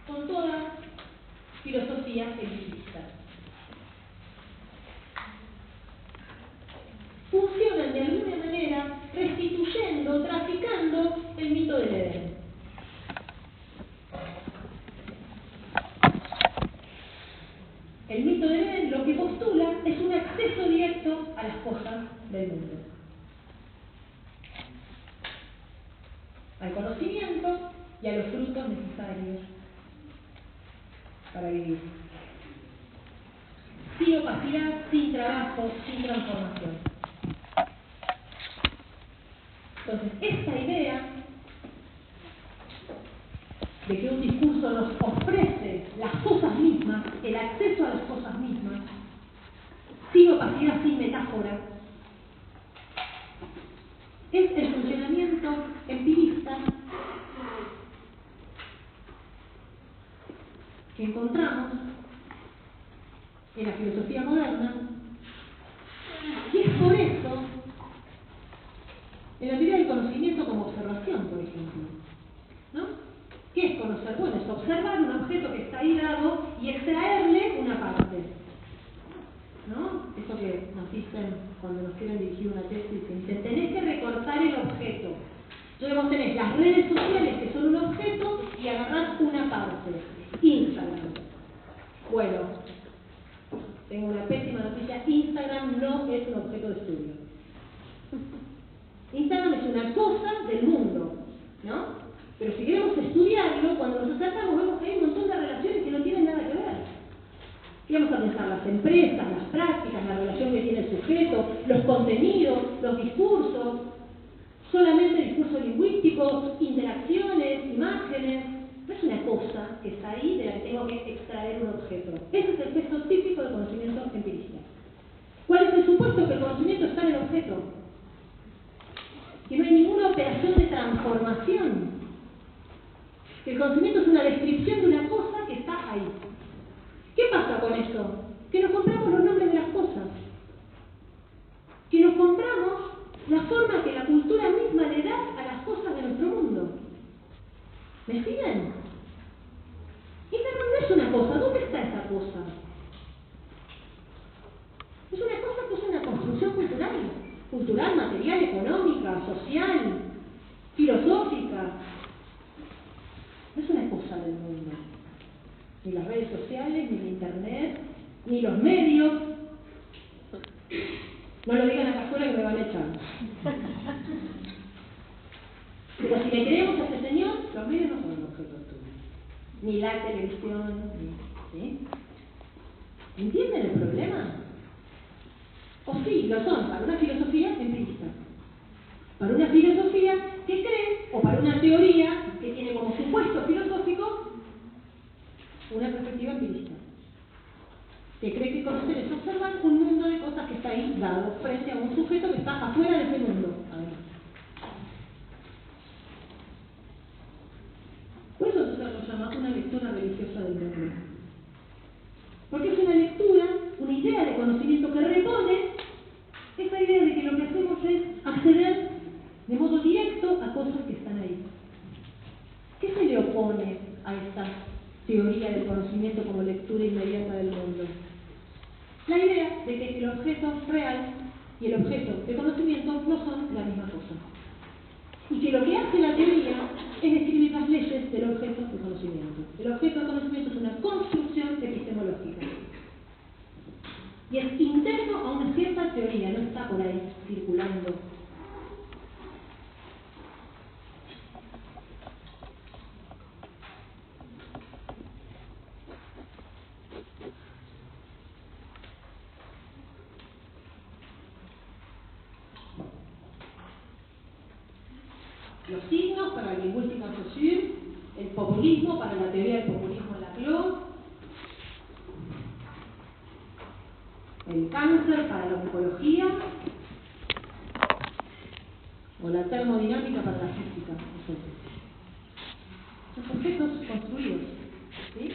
con toda filosofía elitista. Funcionan de alguna manera restituyendo, traficando el mito del Edén. El mito del Edén lo que postula es un acceso directo a las cosas del mundo. Al conocimiento y a los frutos necesarios para vivir. Sin opacidad, sin trabajo, sin transformación. Entonces, esta idea de que un discurso nos ofrece las cosas mismas, el acceso a las cosas mismas, sin opacidad, sin metáfora, es el funcionamiento empirista que encontramos en la filosofía moderna, y es por eso en la teoría del conocimiento como observación, por ejemplo, ¿no? ¿Qué es conocer? Bueno, es observar un objeto que está ahí dado y extraerle una parte, ¿no? Eso que nos dicen cuando nos quieren dirigir una tesis, que dicen, tenés que recortar el objeto. Entonces vos tenés las redes sociales que son un objeto y agarrás una parte. Instagram. Bueno, tengo una pésima noticia, Instagram no es un objeto de estudio. Instagram es una cosa del mundo, ¿no? Pero si queremos estudiarlo, cuando nos acercamos vemos que hay un montón de relaciones que no tienen nada que ver. Y vamos a pensar las empresas, las prácticas, la relación que tiene el sujeto, los contenidos, los discursos, solamente discursos lingüísticos, interacciones, imágenes. No es una cosa que está ahí de la que tengo que extraer un objeto. Ese es el gesto típico del conocimiento empirista. ¿Cuál es el supuesto? Que el conocimiento está en el objeto. Que no hay ninguna operación de transformación. Que el conocimiento es una descripción de una cosa que está ahí. ¿Qué pasa con eso? Que nos compramos los nombres de las cosas. Que nos compramos la forma que la cultura misma le da a las cosas de nuestro mundo. ¿Me siguen? Instagram no es una cosa. ¿Dónde está esa cosa? Es una cosa que es una construcción cultural. Cultural, material, económica, social, filosófica. No es una cosa del mundo. Ni las redes sociales, ni el internet, ni los medios. No lo digan acá afuera que me van a echar. Pero si le creemos a este señor, los medios no son un objeto de estudio. Ni la televisión, ¿sí? ¿Entienden el problema? O sí, lo son para una filosofía empirista. Para una filosofía que cree, o para una teoría que tiene como supuesto filosófico una perspectiva empirista. Que cree que conocer es observar un mundo de cosas que está ahí dado frente a un sujeto que está afuera de ese mundo. Además. Por eso se lo llama una lectura religiosa del mundo. Porque es una lectura, una idea de conocimiento que repone esa idea de que lo que hacemos es acceder de modo directo a cosas que están ahí. ¿Qué se le opone a esta teoría del conocimiento como lectura inmediata del mundo? La idea de que el objeto real y el objeto de conocimiento no son la misma cosa. Y que lo que hace la teoría es describir las leyes del objeto de conocimiento. El objeto de conocimiento es una construcción epistemológica. Y es interno a una cierta teoría, no está por ahí circulando. Los signos para la lingüística Saussure, el populismo para la teoría del populismo de Laclau, el cáncer para la oncología, o la termodinámica para la física, etc. Son objetos construidos, ¿sí?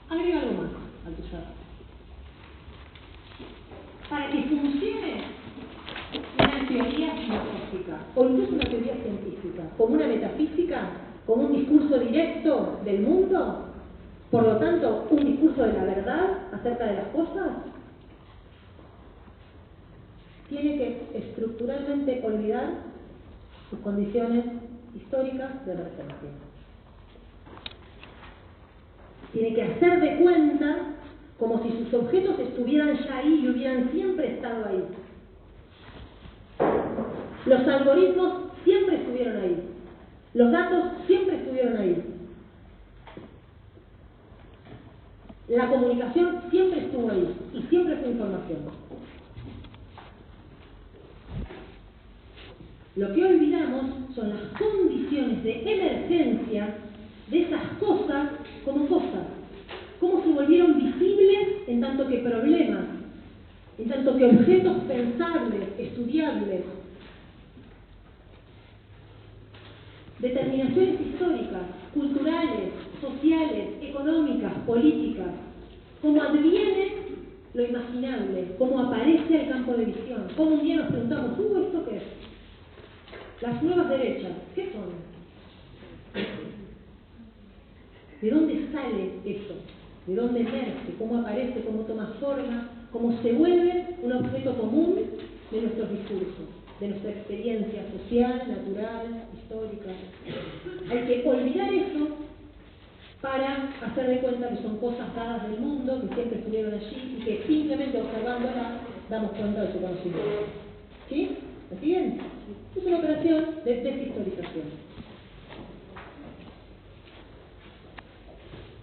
Agrega algo más al tuyo. Para que funcione una teoría filosófica, o incluso una teoría científica, como una metafísica, como un discurso directo del mundo, por lo tanto, un discurso de la verdad acerca de las cosas, tiene que estructuralmente olvidar sus condiciones históricas de emergencia. Tiene que hacer de cuenta como si sus objetos estuvieran ya ahí y hubieran siempre estado ahí. Los algoritmos siempre estuvieron ahí. Los datos siempre estuvieron ahí. La comunicación siempre estuvo ahí y siempre fue información. Lo que olvidamos son las condiciones de emergencia de esas cosas como cosas. Cómo se volvieron visibles en tanto que problemas, en tanto que objetos pensables, estudiables. Determinaciones históricas, culturales, sociales, económicas, políticas. Cómo adviene lo imaginable, cómo aparece el campo de visión. Cómo un día nos preguntamos, ¿esto qué es? Las nuevas derechas, ¿qué son? ¿De dónde sale eso? ¿De dónde emerge? ¿Cómo aparece? ¿Cómo toma forma? ¿Cómo se vuelve un objeto común de nuestros discursos? De nuestra experiencia social, natural, histórica. Hay que olvidar eso para hacer de cuenta que son cosas dadas del mundo, que siempre estuvieron allí y que simplemente observándolas damos cuenta de su conocimiento. ¿Sí? ¿Me siguen? Es una operación de deshistorización.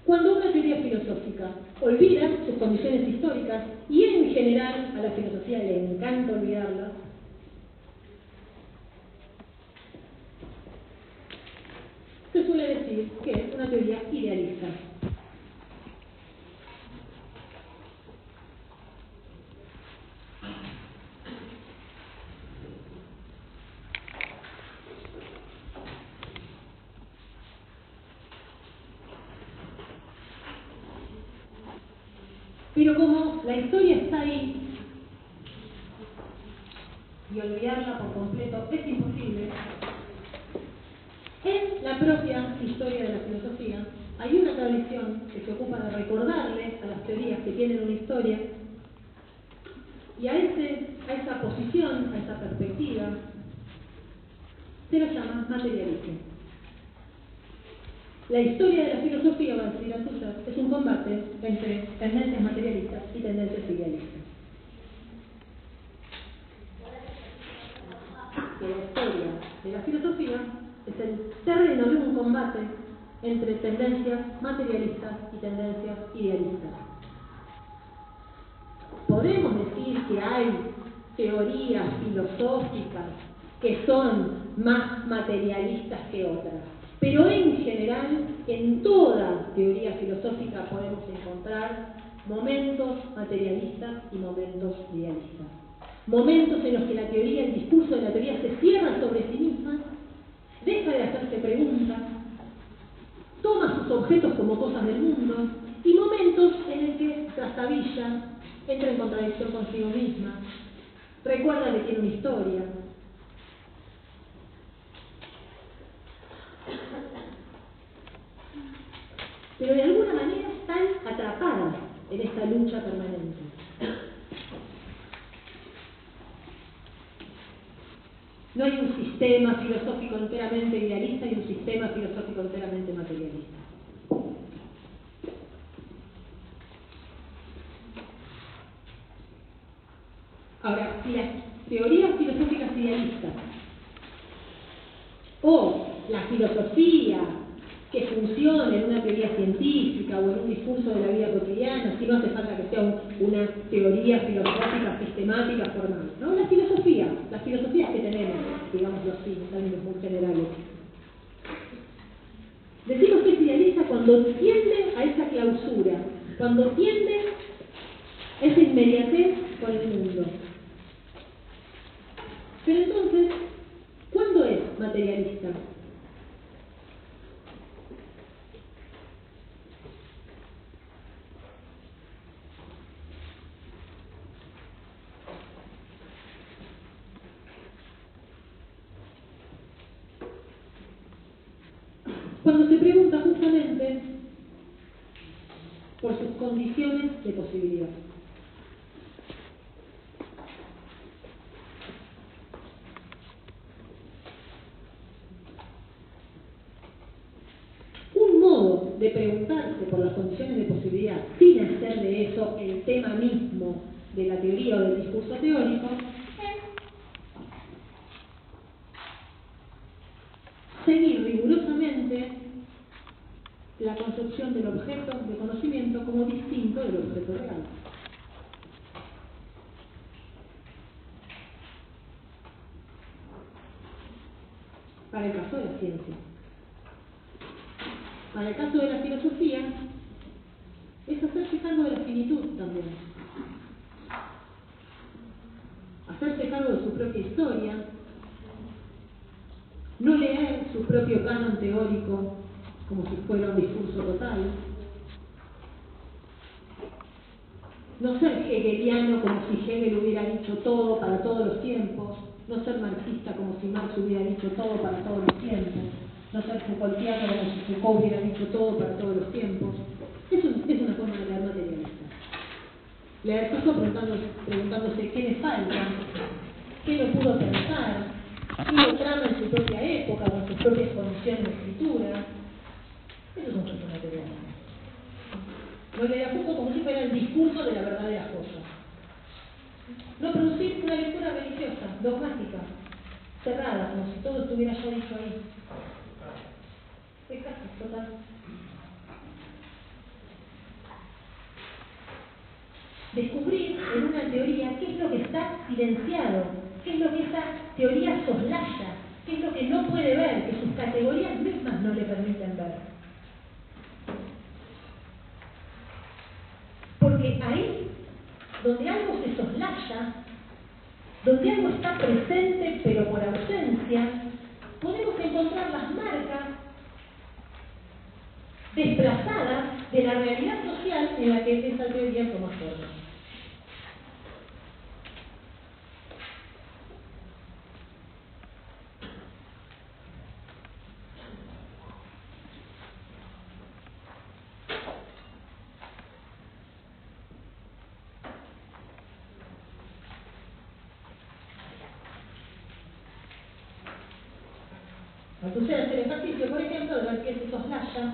Cuando una teoría filosófica olvida sus condiciones históricas, y en general a la filosofía le encanta olvidarlas, se suele decir que es una teoría idealista. Pero como la historia está ahí y olvidarla por completo es imposible, en la propia historia de la filosofía hay una tradición que se ocupa de recordarle a las teorías que tienen una historia, y a esa posición, a esa perspectiva, se la llama materialismo. La historia de la filosofía, va a decir Althusser, es un combate entre tendencias materialistas y tendencias idealistas. Que la historia de la filosofía es el terreno de un combate entre tendencias materialistas y tendencias idealistas. Podemos decir que hay teorías filosóficas que son más materialistas que otras, pero en general, en toda teoría filosófica podemos encontrar momentos materialistas y momentos idealistas. Momentos en los que la teoría, el discurso de la teoría se cierra sobre sí misma, deja de hacerse preguntas, toma sus objetos como cosas del mundo, y momentos en el que trastabilla, entra en contradicción consigo misma, recuerda que tiene una historia. Pero de alguna manera están atrapadas en esta lucha permanente. No hay un sistema filosófico enteramente idealista y un sistema filosófico enteramente materialista. Ahora, si las teorías filosóficas idealistas o la filosofía que funcione en una teoría científica o en un discurso de la vida cotidiana, si no hace falta que sea una teoría filosófica sistemática formal, ¿no? Las filosofías que tenemos, digamos así, en términos muy generales. Decimos que es idealista cuando tiende a esa clausura, cuando tiende a esa inmediatez con el mundo. Pero entonces, ¿cuándo es materialista? Cuando se pregunta justamente por sus condiciones de posibilidad. condiciones de posibilidad, sin hacer de eso el tema mismo de la teoría o del discurso teórico, es seguir rigurosamente la concepción del objeto de conocimiento como distinto del objeto real. Para el caso de la ciencia. Para el caso de la filosofía, es hacerse cargo de la finitud también. Hacerse cargo de su propia historia, no leer su propio canon teórico como si fuera un discurso total, no ser hegeliano como si Hegel hubiera dicho todo para todos los tiempos, no ser marxista como si Marx hubiera dicho todo para todos los tiempos, no ser Foucaultiano como si Foucault hubiera dicho todo para todos los tiempos. Eso es una forma de leer materialista. Leer Foucault preguntándose qué le falta, qué no pudo pensar, qué lo trama en su propia época, con sus propias condiciones de escritura. Eso es un gesto materialista. No leer a Foucault como si fuera el discurso de la verdadera cosa. No producir una lectura religiosa, dogmática, cerrada, como si todo estuviera ya dicho ahí. Exacto, total. Descubrir en una teoría qué es lo que está silenciado, qué es lo que esa teoría soslaya, qué es lo que no puede ver, que sus categorías mismas no le permiten ver. Porque ahí, donde algo se soslaya, donde algo está presente pero por ausencia, podemos encontrar las marcas desplazadas de la realidad social en la que esa teoría toma forma. Entonces, hacer ejercicio, por ejemplo, de ver qué se soslaya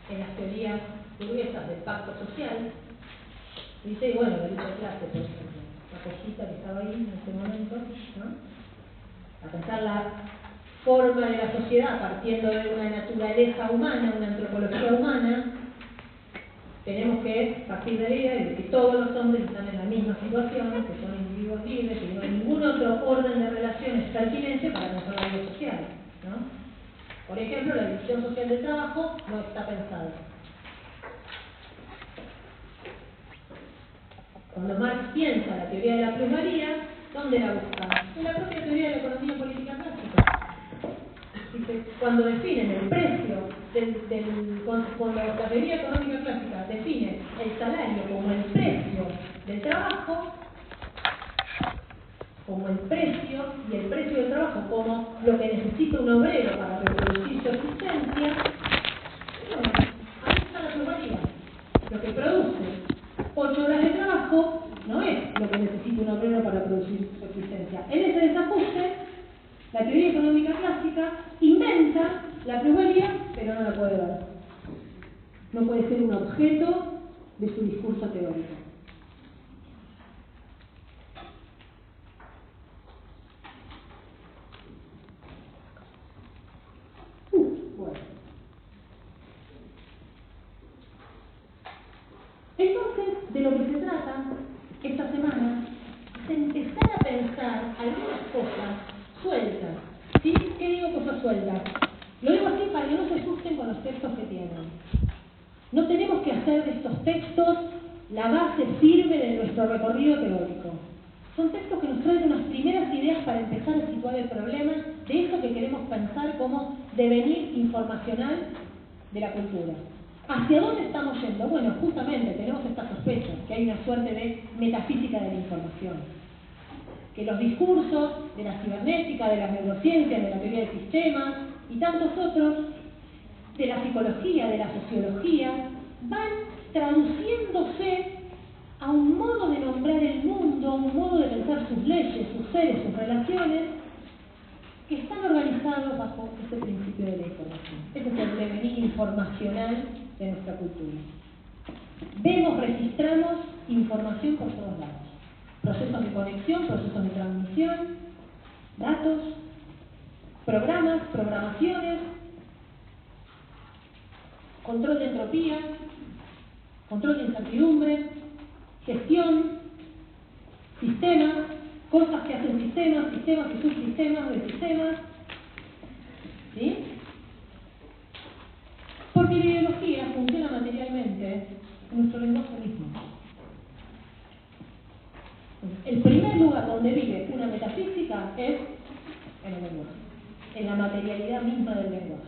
en las teorías burguesas del pacto social. Dice, bueno, la lucha de clase, por ejemplo, la cosita que estaba ahí en ese momento, ¿no? A pensar la forma de la sociedad partiendo de una naturaleza humana, una antropología humana, tenemos que partir de la idea de que todos los hombres están en la misma situación, que son individuos libres y no hay ningún otro orden de relaciones pertinente para pensar la vida social, ¿no? Por ejemplo, la división social del trabajo no está pensada. Cuando Marx piensa la teoría de la plusvalía, ¿dónde la busca? En la propia teoría de la economía política clásica. Dice, cuando definen el precio cuando la teoría económica clásica define el salario como el precio del trabajo, como el precio, y el precio del trabajo como lo que necesita un obrero para reproducir su existencia, bueno, ahí está la plusvalía. Lo que produce 8 horas de trabajo no es lo que necesita un obrero para producir su existencia. En ese desajuste, la teoría económica clásica inventa la plusvalía, pero no la puede ver. No puede ser un objeto de su discurso teórico. Bueno. Entonces, de lo que se trata esta semana es empezar a pensar algunas cosas sueltas. ¿Sí? ¿Qué digo cosas sueltas? Lo digo así para que no se asusten con los textos que tienen. No tenemos que hacer de estos textos la base firme de nuestro recorrido teórico. Son textos que nos traen unas primeras ideas para empezar a situar el problema de eso que queremos pensar como devenir informacional de la cultura. ¿Hacia dónde estamos yendo? Bueno, justamente tenemos esta sospecha, que hay una suerte de metafísica de la información. Que los discursos de la cibernética, de las neurociencias, de la teoría de sistemas y tantos otros, de la psicología, de la sociología, van traduciéndose a un modo de nombrar el mundo, a un modo de pensar sus leyes, sus seres, sus relaciones, que están organizados bajo este principio de la información. Ese es el devenir informacional de nuestra cultura. Vemos, registramos información por todos lados. Procesos de conexión, procesos de transmisión, datos, programas, programaciones, control de entropía, control de incertidumbre, gestión, sistemas, cosas que hacen sistemas, sistemas y subsistemas de sistemas. ¿Sí? Porque la ideología funciona materialmente en nuestro lenguaje mismo. El primer lugar donde vive una metafísica es en el lenguaje, en la materialidad misma del lenguaje.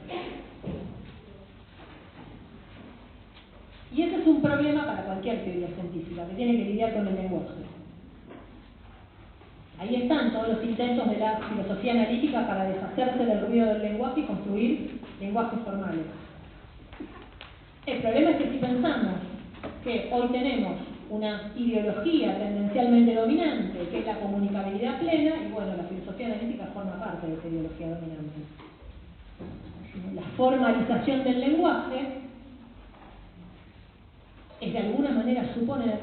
Y ese es un problema para cualquier teoría científica, que tiene que lidiar con el lenguaje. Ahí están todos los intentos de la filosofía analítica para deshacerse del ruido del lenguaje y construir lenguajes formales. El problema es que si pensamos que hoy tenemos una ideología tendencialmente dominante, que es la comunicabilidad plena, y bueno, la filosofía analítica forma parte de esa ideología dominante. La formalización del lenguaje es de alguna manera suponer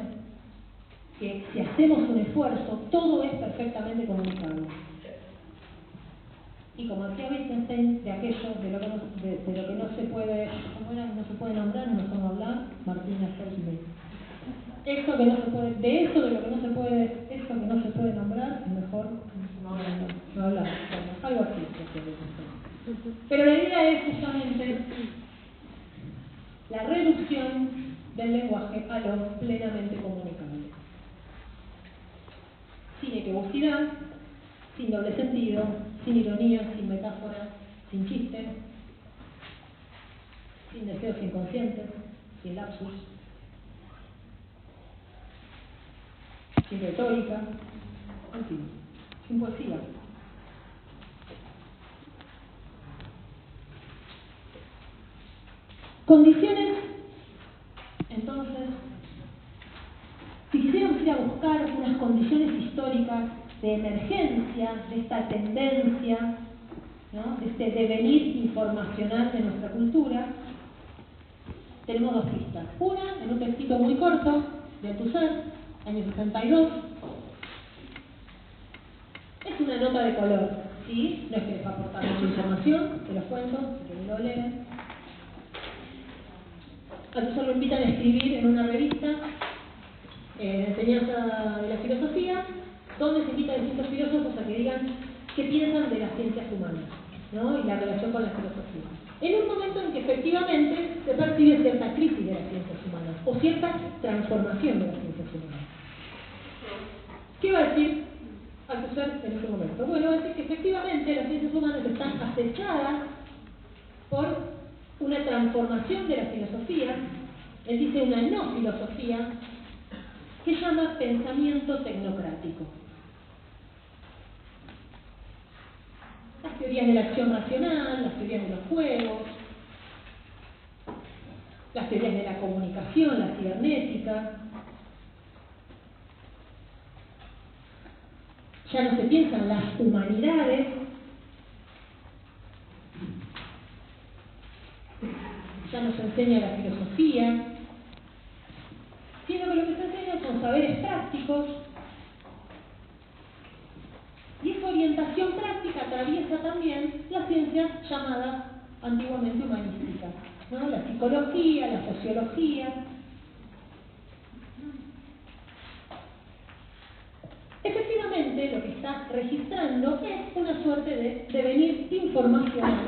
que si hacemos un esfuerzo, todo es perfectamente comunicable. Y como decía Wittgenstein, de aquello de lo que no se puede, ¿cómo era? No se puede nombrar, no son hablar, Martina Hersey. Eso que no se puede, de eso de lo que no se puede, eso que no se puede nombrar, es mejor no hablar, algo así. Pero la idea es justamente la reducción del lenguaje a lo plenamente comunicable. Sin equivocidad, sin doble sentido, sin ironía, sin metáfora, sin chiste, sin deseos inconscientes, sin lapsus, sin retórica, en fin, sin poesía. Condiciones, entonces, si quisiéramos ir a buscar unas condiciones históricas de emergencia de esta tendencia, ¿no?, de este devenir informacional de nuestra cultura, tenemos dos pistas. Una, en un textito muy corto de Althusser, año 62. Es una nota de color, ¿sí? No es que les va a aportar mucha información, te los cuento, que lo leen. Althusser lo invitan a escribir en una revista de enseñanza de la filosofía, donde se invita a distintos filósofos a que digan qué piensan de las ciencias humanas, ¿no?, y la relación con la filosofía. En un momento en que efectivamente se percibe cierta crisis de las ciencias humanas o cierta transformación de las ciencias humanas. ¿Qué va a decir Althusser en ese momento? Bueno, va a decir que efectivamente las ciencias humanas están acechadas por una transformación de la filosofía. Él dice una no filosofía que llama pensamiento tecnocrático. Las teorías de la acción racional, las teorías de los juegos, las teorías de la comunicación, la cibernética. Ya no se piensan las humanidades, ya no se enseña la filosofía, sino que lo que se enseña son saberes prácticos, y esa orientación práctica atraviesa también la ciencia llamada antiguamente humanística, ¿no?, la psicología, la sociología. Efectivamente, lo que está registrando es una suerte de devenir informacional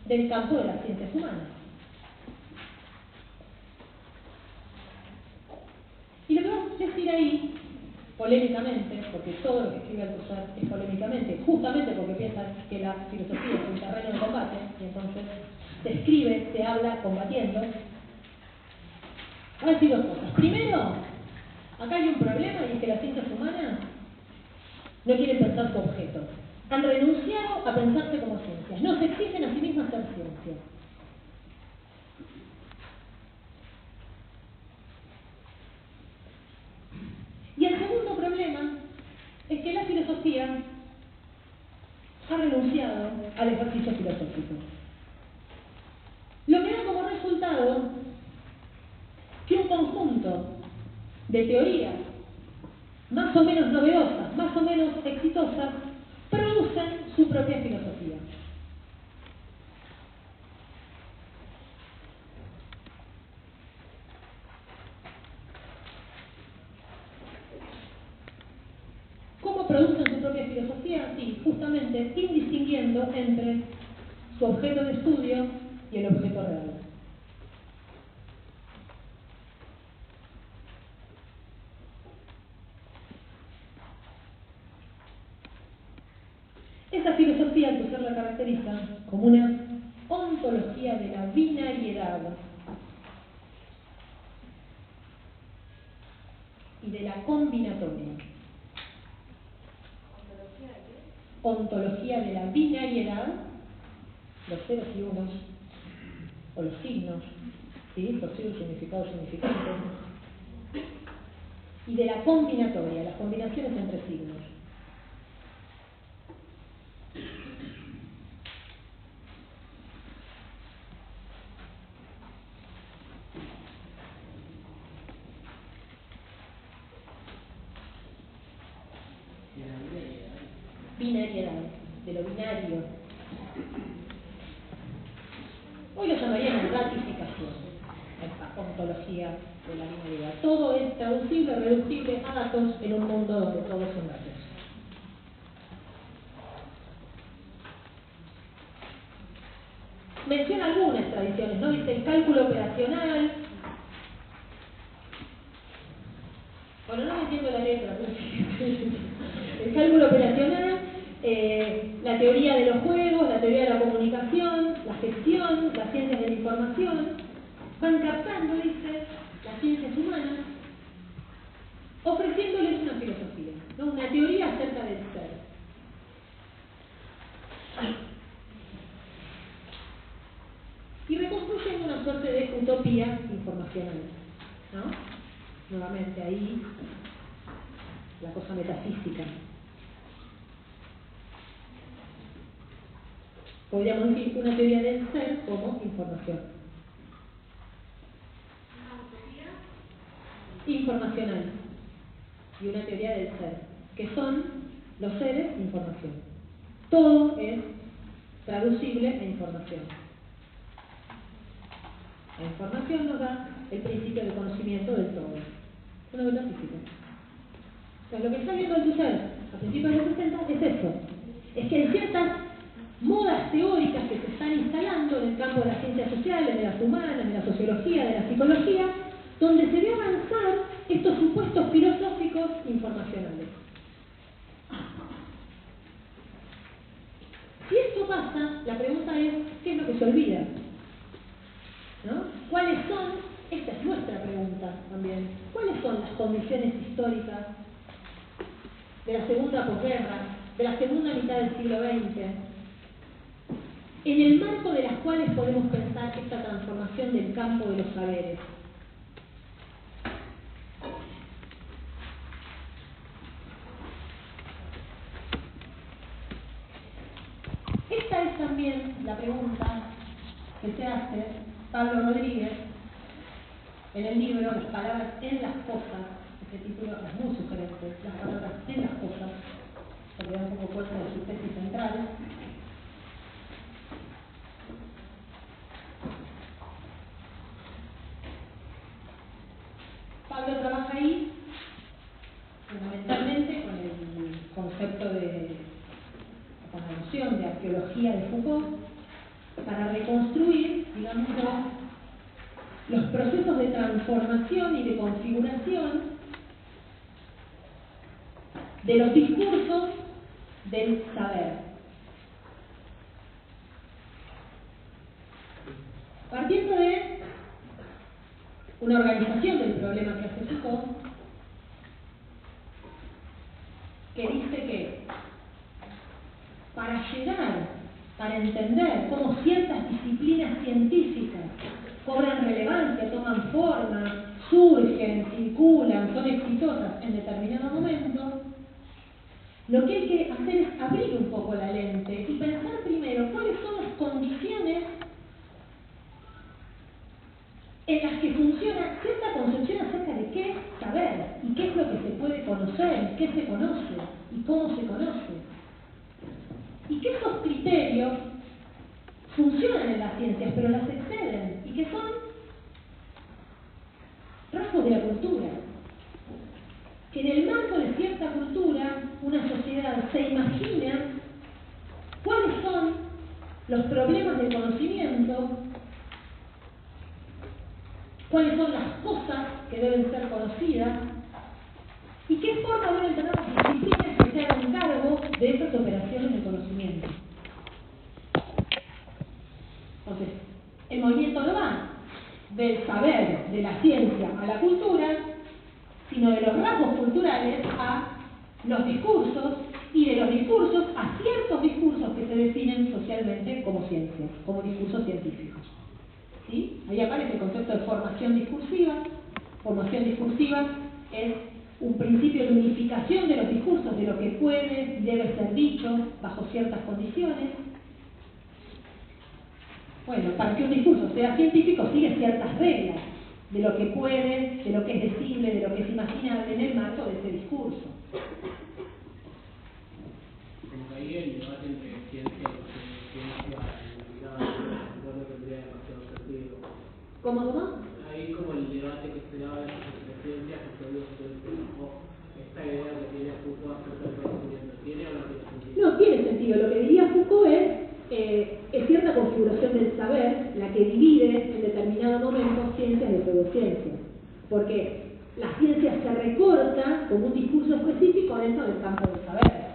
del campo de las ciencias humanas. Y lo que vamos a decir ahí, polémicamente, porque todo lo que escribe Althusser es polémicamente, justamente porque piensa que la filosofía es un terreno de combate, y entonces se escribe, se habla combatiendo. Voy a decir dos cosas. Primero, acá hay un problema, y es que las ciencias humanas no quieren pensar su objeto. Han renunciado a pensarse como ciencias. No se exigen a sí mismas ser ciencia. Y el segundo problema es que la filosofía ha renunciado al ejercicio filosófico. Lo que da como resultado un conjunto de teorías más o menos novedosas, más o menos exitosas, producen su propia filosofía. ¿Cómo producen su propia filosofía? Sí, justamente indistinguiendo entre su objeto de estudio y el objeto real. Esa filosofía que usted la caracteriza como una ontología de la binariedad y de la combinatoria. Ontología de la binariedad, los ceros y unos, o los signos, ¿sí? Posible, significado, significante, y de la combinatoria, las combinaciones entre signos. Binariedad, de lo binario. Hoy lo llamaríamos ratificación, esta ontología de la binariedad. Todo es traducible, reducible a datos en un mundo donde todos son datos. Menciona algunas tradiciones, ¿no? Dice el cálculo operacional. Bueno, no me entiendo la letra, el cálculo operacional, la teoría de los juegos, la teoría de la comunicación, la gestión, las ciencias de la información, van captando, dice, las ciencias humanas, ofreciéndoles una filosofía, ¿no? Una teoría acerca del ser. Y reconstruyen una suerte de utopía informacional, ¿no? Nuevamente ahí la cosa metafísica. Podríamos decir una teoría del ser como información. Informacional. Y una teoría del ser, que son los seres e información. Todo es traducible a información. La información nos da el principio de conocimiento del todo. Una metafísica. O sea, lo que está viendo el Tusser a principios de los 60 es eso. Es que hay ciertas modas teóricas que se están instalando en el campo de las ciencias sociales, de las humanas, de la sociología, de la psicología, donde se ve avanzar estos supuestos filosóficos informacionales. Si esto pasa, la pregunta es, ¿qué es lo que se olvida? ¿No? ¿Cuáles son? Esta es nuestra pregunta también. ¿Cuáles son las condiciones históricas de la segunda posguerra, de la segunda mitad del siglo XX, en el marco de las cuales podemos pensar esta transformación del campo de los saberes? Esta es también la pregunta que se hace Pablo Rodríguez en el libro Las palabras en las cosas. Este título es muy sugerente, Las palabras en las cosas, porque da un poco fuerza de su tesis central. Pablo trabaja ahí fundamentalmente con el concepto con la noción de arqueología de Foucault, para reconstruir, digamos, los procesos de transformación y de configuración de los discursos del saber. Partiendo de una organización del problema que hace Foucault, que dice que para entender cómo ciertas disciplinas científicas cobran relevancia, toman forma, surgen, circulan, son exitosas en determinado momento, lo que hay que hacer es abrir un poco la lente y pensar primero cuáles son las condiciones en las que funciona cierta construcción conocer, qué se conoce y cómo se conoce. Y que esos criterios funcionan en las ciencias, pero las exceden, y que son rasgos de la cultura. Que en el marco de cierta cultura, una sociedad se imagina cuáles son los problemas del conocimiento, cuáles son las cosas que deben ser conocidas y qué forma deben tener las disciplinas que se hagan cargo de esas operaciones de conocimiento. Entonces, el movimiento no va del saber, de la ciencia a la cultura, sino de los rasgos culturales a los discursos y de los discursos a ciertos discursos que se definen socialmente como ciencias, como discursos científicos. ¿Sí? Ahí aparece el concepto de formación discursiva. Formación discursiva es un principio de unificación de los discursos, de lo que puede y debe ser dicho bajo ciertas condiciones. Bueno, para que un discurso sea científico sigue ciertas reglas de lo que puede, de lo que es decible, de lo que es imaginable en el marco de ese discurso. Como que ahí el debate entre ciencia y no tendría demasiado sentido. ¿Cómo? Ahí como el debate que se daba entre ciencias y esta idea que tiene Foucault acerca del conocimiento, ¿tiene o no tiene sentido? No, tiene sentido. Lo que diría Foucault es cierta configuración del saber la que divide en determinado momento ciencias de pseudociencias. Porque la ciencia se recorta como un discurso específico dentro del campo del saber,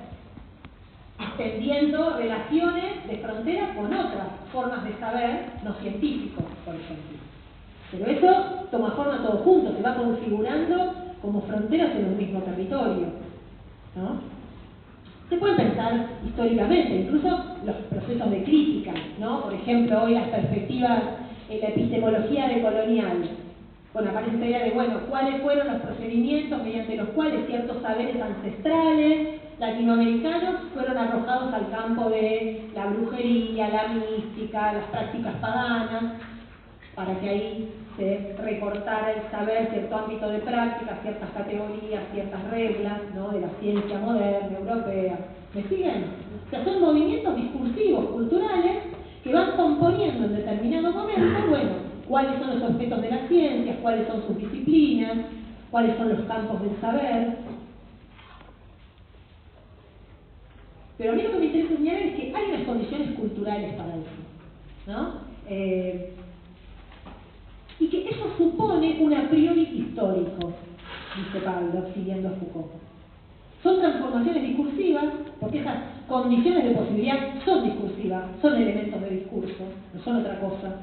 extendiendo relaciones de frontera con otras formas de saber no científicos, por ejemplo. Pero eso toma forma todo junto, se va configurando como fronteras en un mismo territorio, ¿no? Se puede pensar históricamente, incluso los procesos de crítica, ¿no? Por ejemplo, hoy las perspectivas en la epistemología decolonial. Bueno, aparece esta idea de, bueno, cuáles fueron los procedimientos mediante los cuales ciertos saberes ancestrales latinoamericanos fueron arrojados al campo de la brujería, la mística, las prácticas paganas, para que ahí se recortara el saber, cierto ámbito de práctica, ciertas categorías, ciertas reglas, ¿no? De la ciencia moderna, europea. ¿Me siguen? O sea, son movimientos discursivos, culturales, que van componiendo en determinado momento, bueno, cuáles son los objetos de las ciencias, cuáles son sus disciplinas, cuáles son los campos del saber. Pero a mí lo que me interesa señalar es que hay unas condiciones culturales para eso, ¿no? Y que eso supone un a priori histórico, dice Pablo, siguiendo a Foucault. Son transformaciones discursivas, porque esas condiciones de posibilidad son discursivas, son elementos de discurso, no son otra cosa,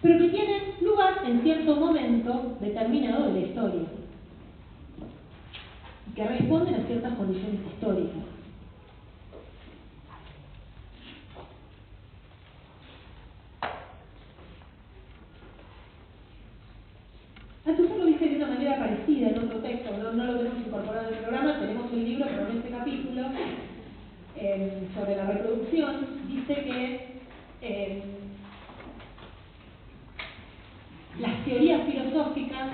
pero que tienen lugar en cierto momento determinado de la historia, y que responden a ciertas condiciones históricas. Althusser lo dice de una manera parecida en otro texto, no lo tenemos incorporado en el programa, tenemos el libro, pero en este capítulo, sobre la reproducción, dice que las teorías filosóficas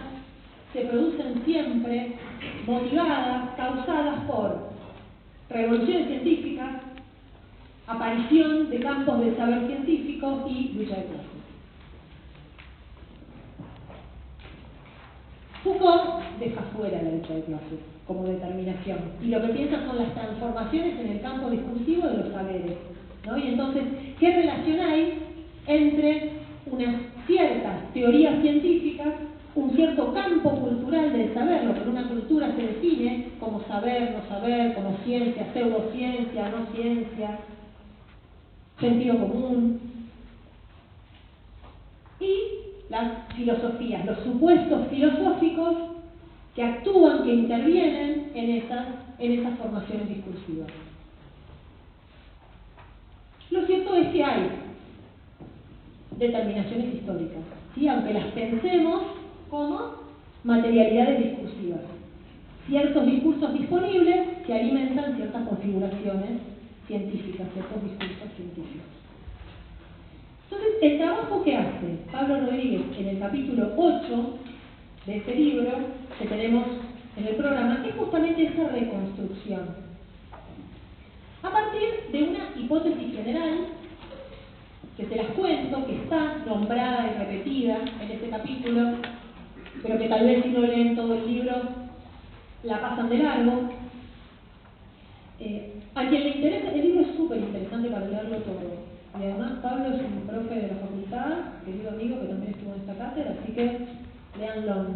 se producen siempre motivadas, causadas por revoluciones científicas, aparición de campos de saber científico y lucha de clases. Foucault deja fuera la lucha de clases como determinación, y lo que piensa son las transformaciones en el campo discursivo de los saberes, ¿no? Y entonces, ¿qué relación hay entre unas ciertas teorías científicas, un cierto campo cultural del saber, lo que en una cultura se define como saber, no saber, como ciencia, pseudociencia, no ciencia, sentido común, y las filosofías, los supuestos filosóficos que actúan, que intervienen en esas formaciones discursivas? Lo cierto es que hay determinaciones históricas, ¿sí? Aunque las pensemos como materialidades discursivas, ciertos discursos disponibles que alimentan ciertas configuraciones científicas, ciertos discursos científicos. Entonces, el trabajo que hace Pablo Rodríguez en el capítulo 8 de este libro que tenemos en el programa es justamente esa reconstrucción. A partir de una hipótesis general, que te las cuento, que está nombrada y repetida en este capítulo, pero que tal vez si no leen todo el libro la pasan de largo. A quien le interesa, el libro es súper interesante para leerlo todo. Y además Pablo es un profe de la facultad, querido amigo que también estuvo en esta cátedra, así que léanlo.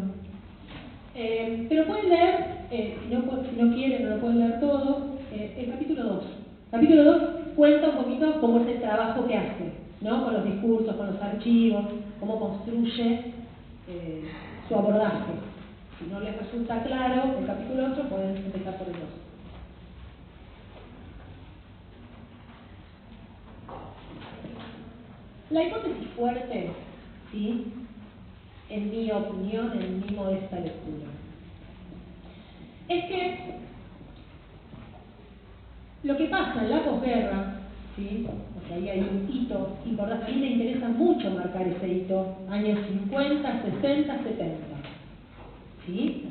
Pero pueden leer, si no quieren, no lo pueden leer todo, el capítulo 2. Capítulo 2 cuenta un poquito cómo es el trabajo que hace, ¿no? Con los discursos, con los archivos, cómo construye su abordaje. Si no les resulta claro el capítulo 8, pueden empezar por el 2. La hipótesis fuerte, ¿sí?, en mi opinión, en mi modesta lectura, es que lo que pasa en la posguerra, ¿sí?, porque ahí hay un hito importante, a mí me interesa mucho marcar ese hito, años 50, 60, 70, ¿sí?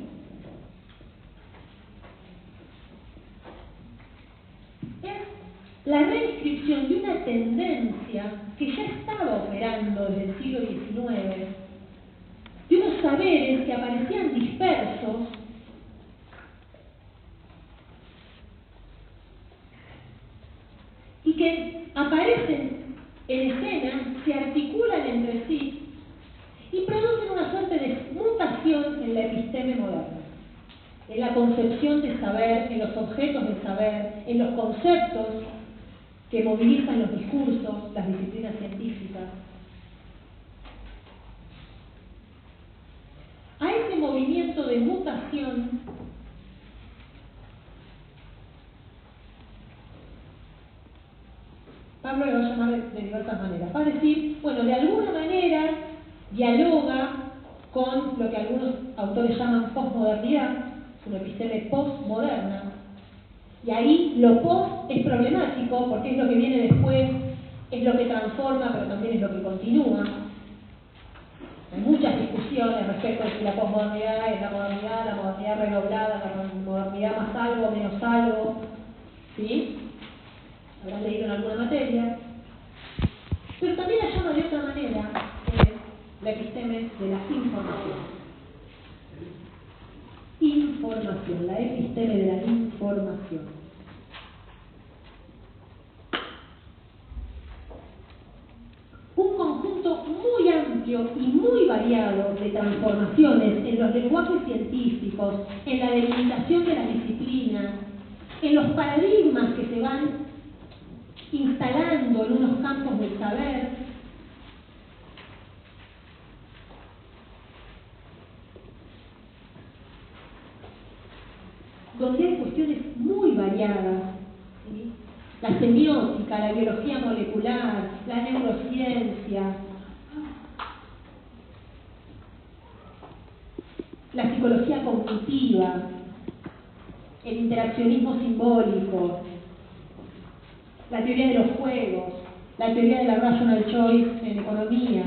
Es la reinscripción de una tendencia que ya estaba operando desde el siglo XIX, de unos saberes que aparecían dispersos y que aparecen en escena, se articulan entre sí y producen una suerte de mutación en la episteme moderna, en la concepción de saber, en los objetos del saber, en los conceptos que movilizan los discursos, las disciplinas científicas. A ese movimiento de mutación Pablo lo va a llamar de diversas maneras. Va a decir, bueno, de alguna manera dialoga con lo que algunos autores llaman posmodernidad, es una episteme postmoderna, y ahí lo post es problemático porque es lo que viene después, es lo que transforma, pero también es lo que continúa. Hay muchas discusiones respecto de si la posmodernidad es la modernidad redoblada, la modernidad más algo, menos algo, ¿sí? Habrán leído en alguna materia. Pero también la llama de otra manera, la episteme de la información. Información, la episteme de la información. Un conjunto muy amplio y muy variado de transformaciones en los lenguajes científicos, en la delimitación de las disciplinas, en los paradigmas que se van instalando en unos campos del saber, donde hay cuestiones muy variadas, ¿sí? La semiótica, la biología molecular, la neurociencia, la psicología cognitiva, el interaccionismo simbólico, la teoría de los juegos, la teoría de la rational choice en economía.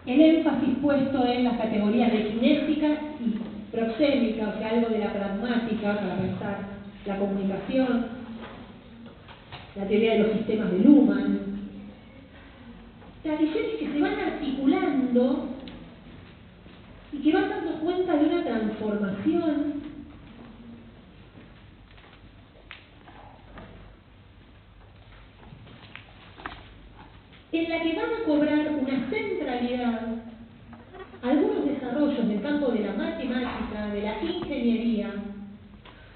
El énfasis puesto en las categorías de cinética y proxémica, o sea, algo de la pragmática para pensar la comunicación, la teoría de los sistemas de Luhmann. Tradiciones que se van articulando y que van dando cuenta de una transformación en la que van a cobrar una centralidad algunos desarrollos del campo de la matemática, de la ingeniería,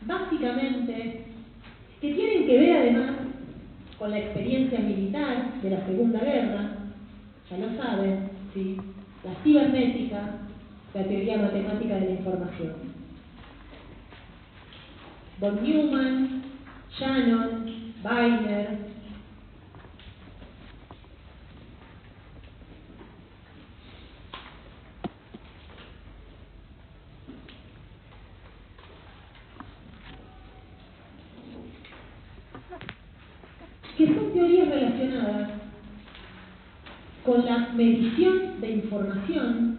básicamente, que tienen que ver además con la experiencia militar de la Segunda Guerra, ya lo saben, ¿sí? La cibernética, la teoría matemática de la información. Von Neumann, Shannon, Wiener. que son teorías relacionadas con la medición de información,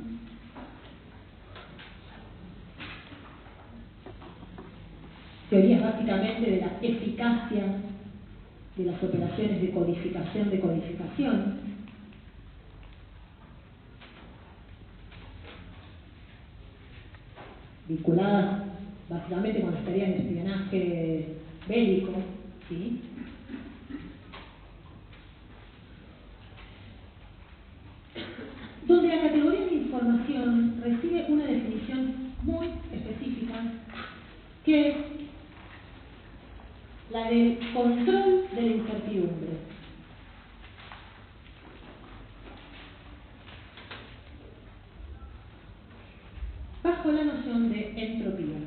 teorías básicamente de la eficacia de las operaciones de codificación, vinculadas básicamente con las tareas de espionaje bélico, ¿sí? Donde la categoría de información recibe una definición muy específica, que es la del control de la incertidumbre. Bajo la noción de entropía.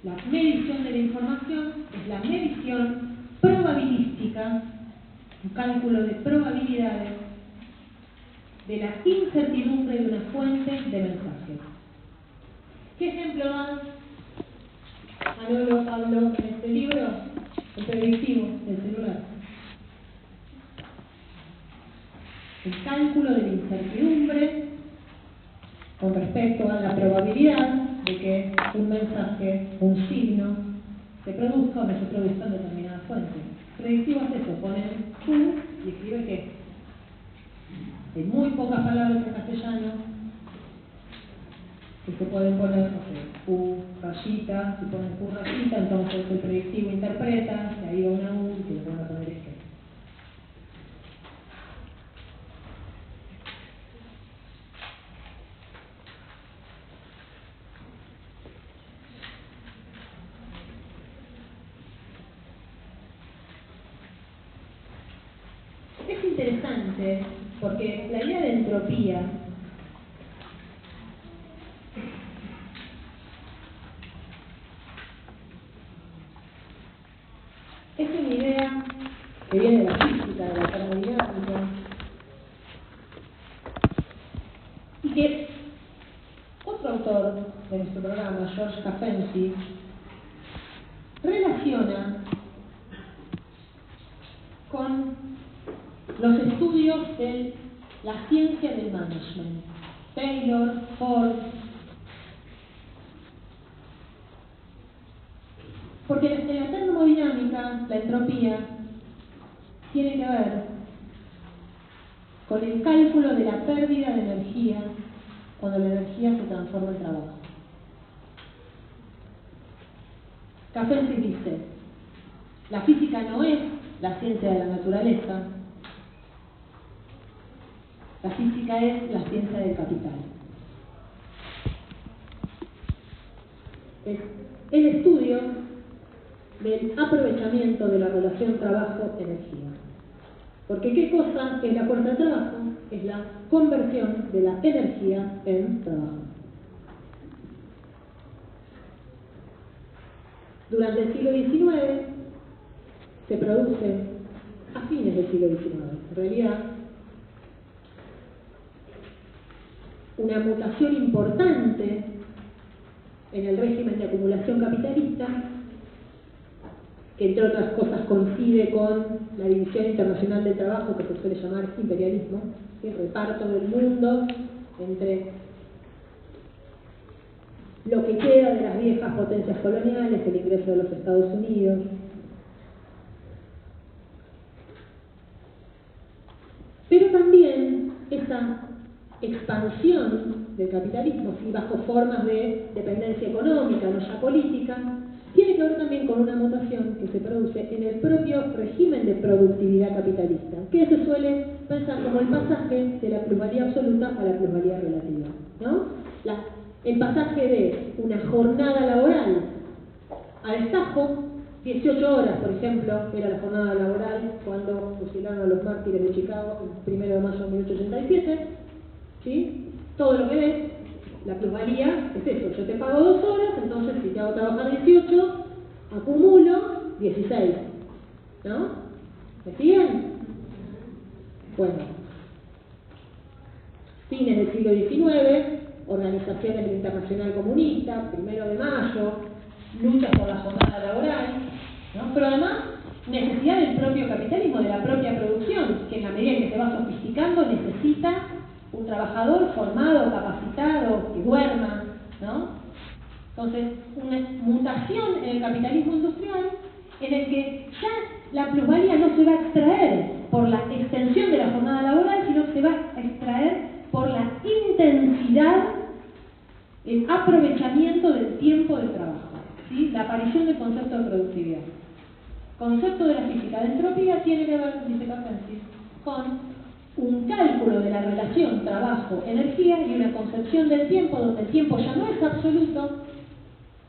La medición de la información es la medición probabilística, un cálculo de probabilidades de la incertidumbre de una fuente de mensaje. ¿Qué ejemplo da Manolo Pablo en este libro? El predictivo del celular. El cálculo de la incertidumbre con respecto a la probabilidad de que un mensaje, un signo, se produzca o no se produzca en determinada fuente. Predictivo es eso, ponen Q y escribe qué. Hay muy pocas palabras en castellano que se pueden poner, no sé, Q rayita, si ponen Q rayita, entonces el predictivo interpreta, si ahí va una U y se le van a poner esto. Es interesante porque la idea de entropía es una idea que viene de la física, de la termodinámica, y que otro autor de nuestro programa, George Caffenzi, relaciona con los estudios de la ciencia del management. Taylor, Ford. Porque en la termodinámica, la entropía tiene que ver con el cálculo de la pérdida de energía cuando la energía se transforma en trabajo. Caffenzi dice, la física no es la ciencia de la naturaleza, la física es la ciencia del capital. Es el estudio del aprovechamiento de la relación trabajo-energía. Porque ¿qué cosa es la fuerza de trabajo? Es la conversión de la energía en trabajo. Durante el siglo XIX se produce, a fines del siglo XIX, en realidad, una mutación importante en el régimen de acumulación capitalista, que entre otras cosas coincide con la división internacional del trabajo, que se suele llamar imperialismo, el reparto del mundo entre lo que queda de las viejas potencias coloniales, el ingreso de los Estados Unidos. Pero también esa expansión del capitalismo, ¿sí?, bajo formas de dependencia económica, no ya política, tiene que ver también con una mutación que se produce en el propio régimen de productividad capitalista, que se suele pensar como el pasaje de la plusvalía absoluta a la plusvalía relativa, ¿no? El pasaje de una jornada laboral a destajo, 18 horas, por ejemplo, era la jornada laboral cuando fusilaron a los mártires de Chicago el 1 de mayo de 1887, ¿sí? Todo lo que ves, la plusvalía es eso, yo te pago 2 horas, entonces si te hago trabajar 18, acumulo 16, ¿no? ¿Me siguen? Bueno, fines del siglo XIX, organizaciones del Internacional Comunista, 1 de mayo, luchas por la jornada laboral, ¿no? Pero además necesidad del propio capitalismo, de la propia producción, que en la medida en que se va sofisticando necesita un trabajador formado, capacitado, que duerma, ¿no? Entonces, una mutación en el capitalismo industrial en el que ya la plusvalía no se va a extraer por la extensión de la jornada laboral, sino que se va a extraer por la intensidad, el aprovechamiento del tiempo de trabajo, ¿sí? La aparición del concepto de productividad. Concepto de la física de entropía tiene que ver, dice Kapensky, con un cálculo de la relación trabajo-energía y una concepción del tiempo donde el tiempo ya no es absoluto,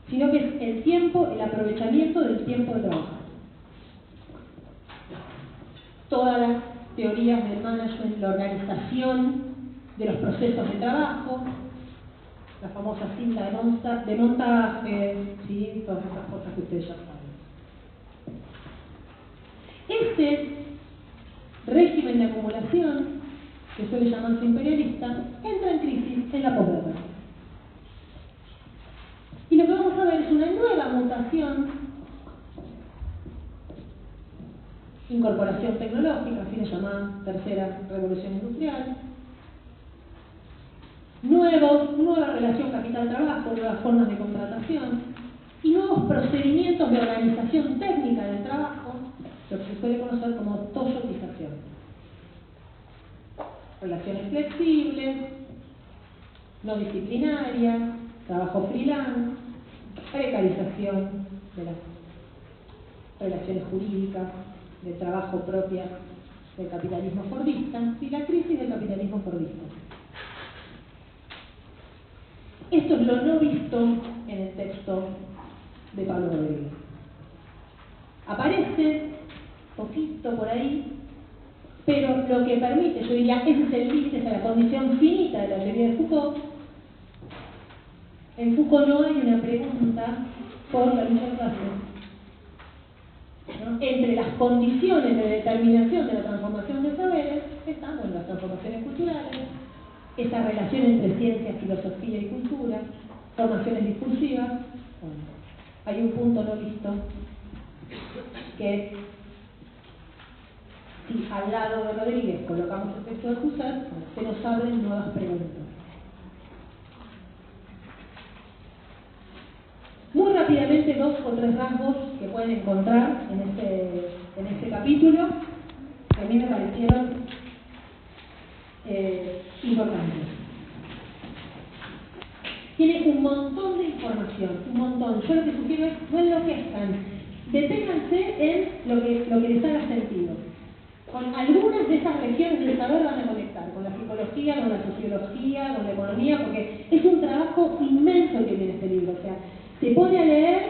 sino que es el tiempo, el aprovechamiento del tiempo de trabajo. Todas las teorías del management, la organización de los procesos de trabajo, la famosa cinta de montaje, ¿sí? Todas esas cosas que ustedes ya saben. Este régimen de acumulación, que suele llamarse imperialista, entra en crisis en la posguerra. Y lo que vamos a ver es una nueva mutación, incorporación tecnológica, así le llaman tercera revolución industrial, nueva relación capital-trabajo, nuevas formas de contratación y nuevos procedimientos de organización técnica del trabajo, lo que se suele conocer como toyotización. Relaciones flexibles, no disciplinarias, trabajo freelance, precarización de las relaciones jurídicas, del trabajo propia del capitalismo fordista y la crisis del capitalismo fordista. Esto es lo no visto en el texto de Pablo Rodríguez. Aparece poquito por ahí, pero lo que permite, yo diría, ese es el límite, es la condición finita de la teoría de Foucault. En Foucault no hay una pregunta por la lucha de clases, ¿no? Entre las condiciones de determinación de la transformación de saberes están, bueno, las transformaciones culturales, esa relación entre ciencia, filosofía y cultura, formaciones discursivas. Bueno, hay un punto no visto que es si al lado de Rodríguez colocamos el texto de Husserl, se nos abren nuevas preguntas. Muy rápidamente, 2 o 3 rasgos que pueden encontrar en este capítulo que a mí me parecieron importantes. Tiene un montón de información, un montón. Yo lo que sugiero es no enloquezcan, deténganse en lo que les haga sentido. Con algunas de esas regiones del saber van a conectar, con la psicología, con la sociología, con la economía, porque es un trabajo inmenso el que tiene este libro. O sea, se pone a leer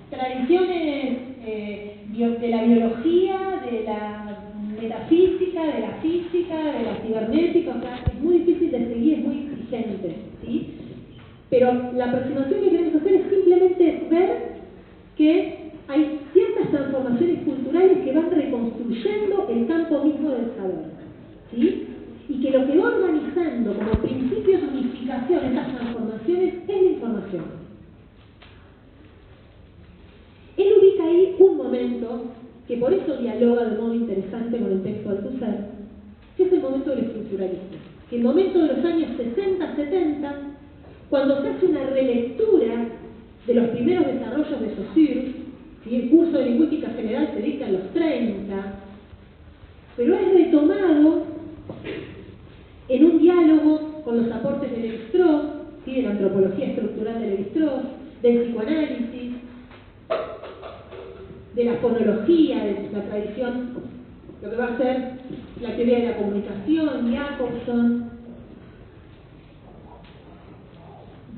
tradiciones de la biología, de la metafísica, de la física, de la cibernética, o sea, es muy difícil de seguir, es muy exigente, ¿sí? Pero la aproximación que queremos hacer es simplemente ver que hay ciertas transformaciones culturales que van reconstruyendo el campo mismo del saber, ¿sí? Y que lo que va organizando como principio de unificación esas transformaciones es la información. Él ubica ahí un momento que por eso dialoga de modo interesante con el texto de Althusser, que es el momento del estructuralismo. Que el momento de los años 60-70, cuando se hace una relectura de los primeros desarrollos de Saussure, ¿sí? El curso de lingüística general se dicta en los 30, pero es retomado en un diálogo con los aportes de Lévi-Strauss, ¿sí? De la antropología estructural de Lévi-Strauss, del psicoanálisis, de la fonología, de la tradición, lo que va a ser la teoría de la comunicación, Jacobson.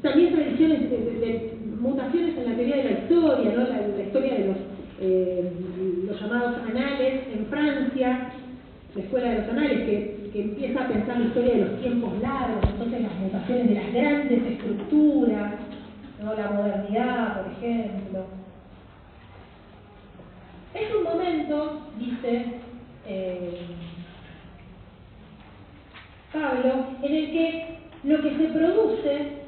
También tradiciones de mutaciones en la teoría de la historia, ¿no? La historia de los llamados anales en Francia, la escuela de los anales, que empieza a pensar la historia de los tiempos largos, entonces las mutaciones de las grandes estructuras, ¿no? La modernidad, por ejemplo. Es un momento, dice Pablo, en el que lo que se produce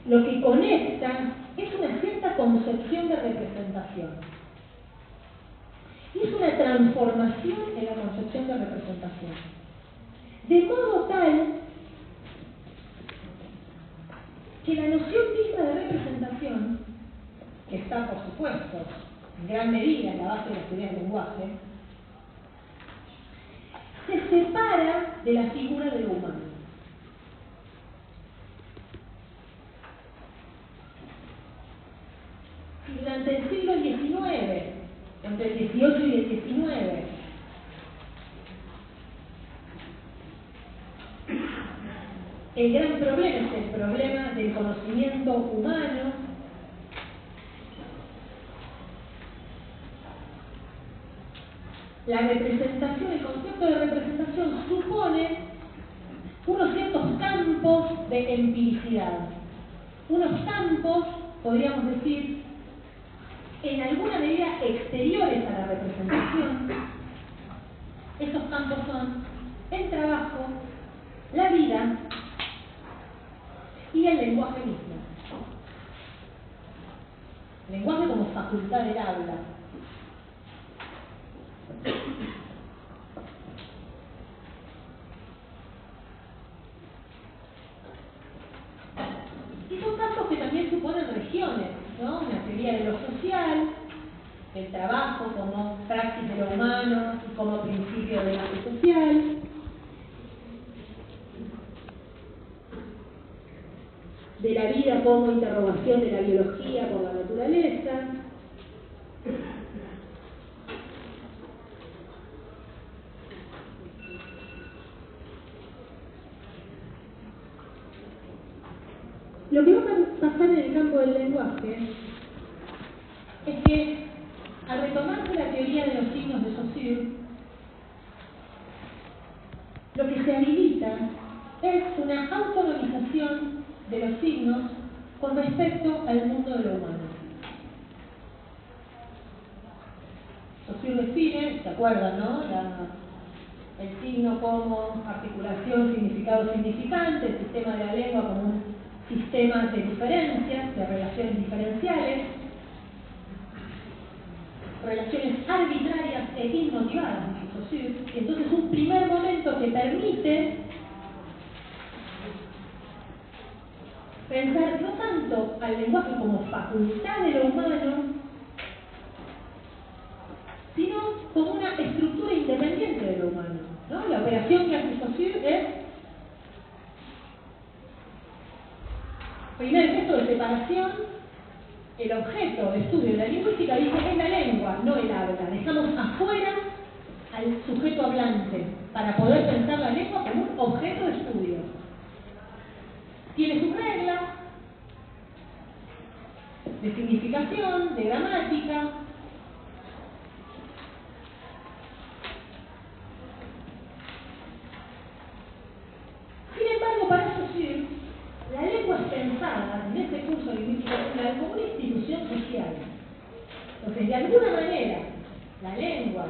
lo que conecta es una cierta concepción de representación. Y es una transformación en la concepción de representación. De modo tal que la noción misma de representación, que está, por supuesto, en gran medida en la base de la teoría del lenguaje, se separa de la figura de lo humano. Y durante el siglo XIX, entre el XVIII y el XIX, el gran problema es el problema del conocimiento humano, la representación, el concepto de representación supone unos ciertos campos de empiricidad, unos campos, podríamos decir, en alguna medida exteriores a la representación. Esos campos son el trabajo, la vida y el lenguaje mismo. El lenguaje como facultad del habla. Y son campos que también suponen regiones, ¿no? Una teoría de lo social, el trabajo como praxis de lo humano y como principio del arte social. De la vida como interrogación de la biología por la naturaleza. Lo que va a pasar en el campo del lenguaje es que, al retomarse la teoría de los signos de Saussure, lo que se habilita es una autonomización de los signos con respecto al mundo de lo humano. Saussure define, ¿se acuerdan, no? El signo como articulación, significado, significante, el sistema de la lengua como un sistema de diferencias, de relaciones diferenciales, relaciones arbitrarias e inmotivadas, dice Saussure. Entonces, un primer momento que permite pensar no tanto al lenguaje como facultad de lo humano, sino como una estructura independiente de lo humano, ¿no? La operación que hace Saussure es, primer gesto de separación, el objeto de estudio de la lingüística dice es la lengua, no el habla. Dejamos afuera al sujeto hablante para poder pensar la lengua como un objeto de estudio. Tiene sus reglas de significación, de gramática. Sin embargo, para Saussure, la lengua es pensada en este curso lingüístico como una institución social. Entonces, de alguna manera, la lengua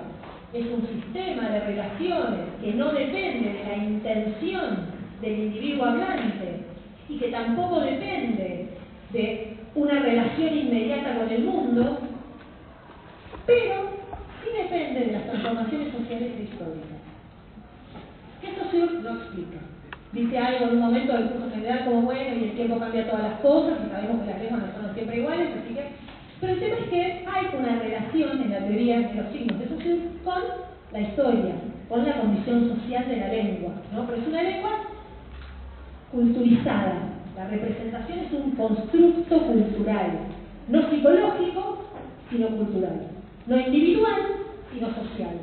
es un sistema de relaciones que no depende de la intención del individuo hablante y que tampoco depende de una relación inmediata con el mundo, pero sí depende de las transformaciones sociales e históricas. Que Saussure lo explica. Dice algo en un momento del curso general como bueno, y el tiempo cambia todas las cosas, y sabemos que las lenguas no son siempre iguales, así que... Pero el tema es que hay una relación en la teoría de los signos de Saussure con la historia, con la condición social de la lengua, ¿no? Pero es una lengua culturizada. La representación es un constructo cultural, no psicológico, sino cultural. No individual, sino social.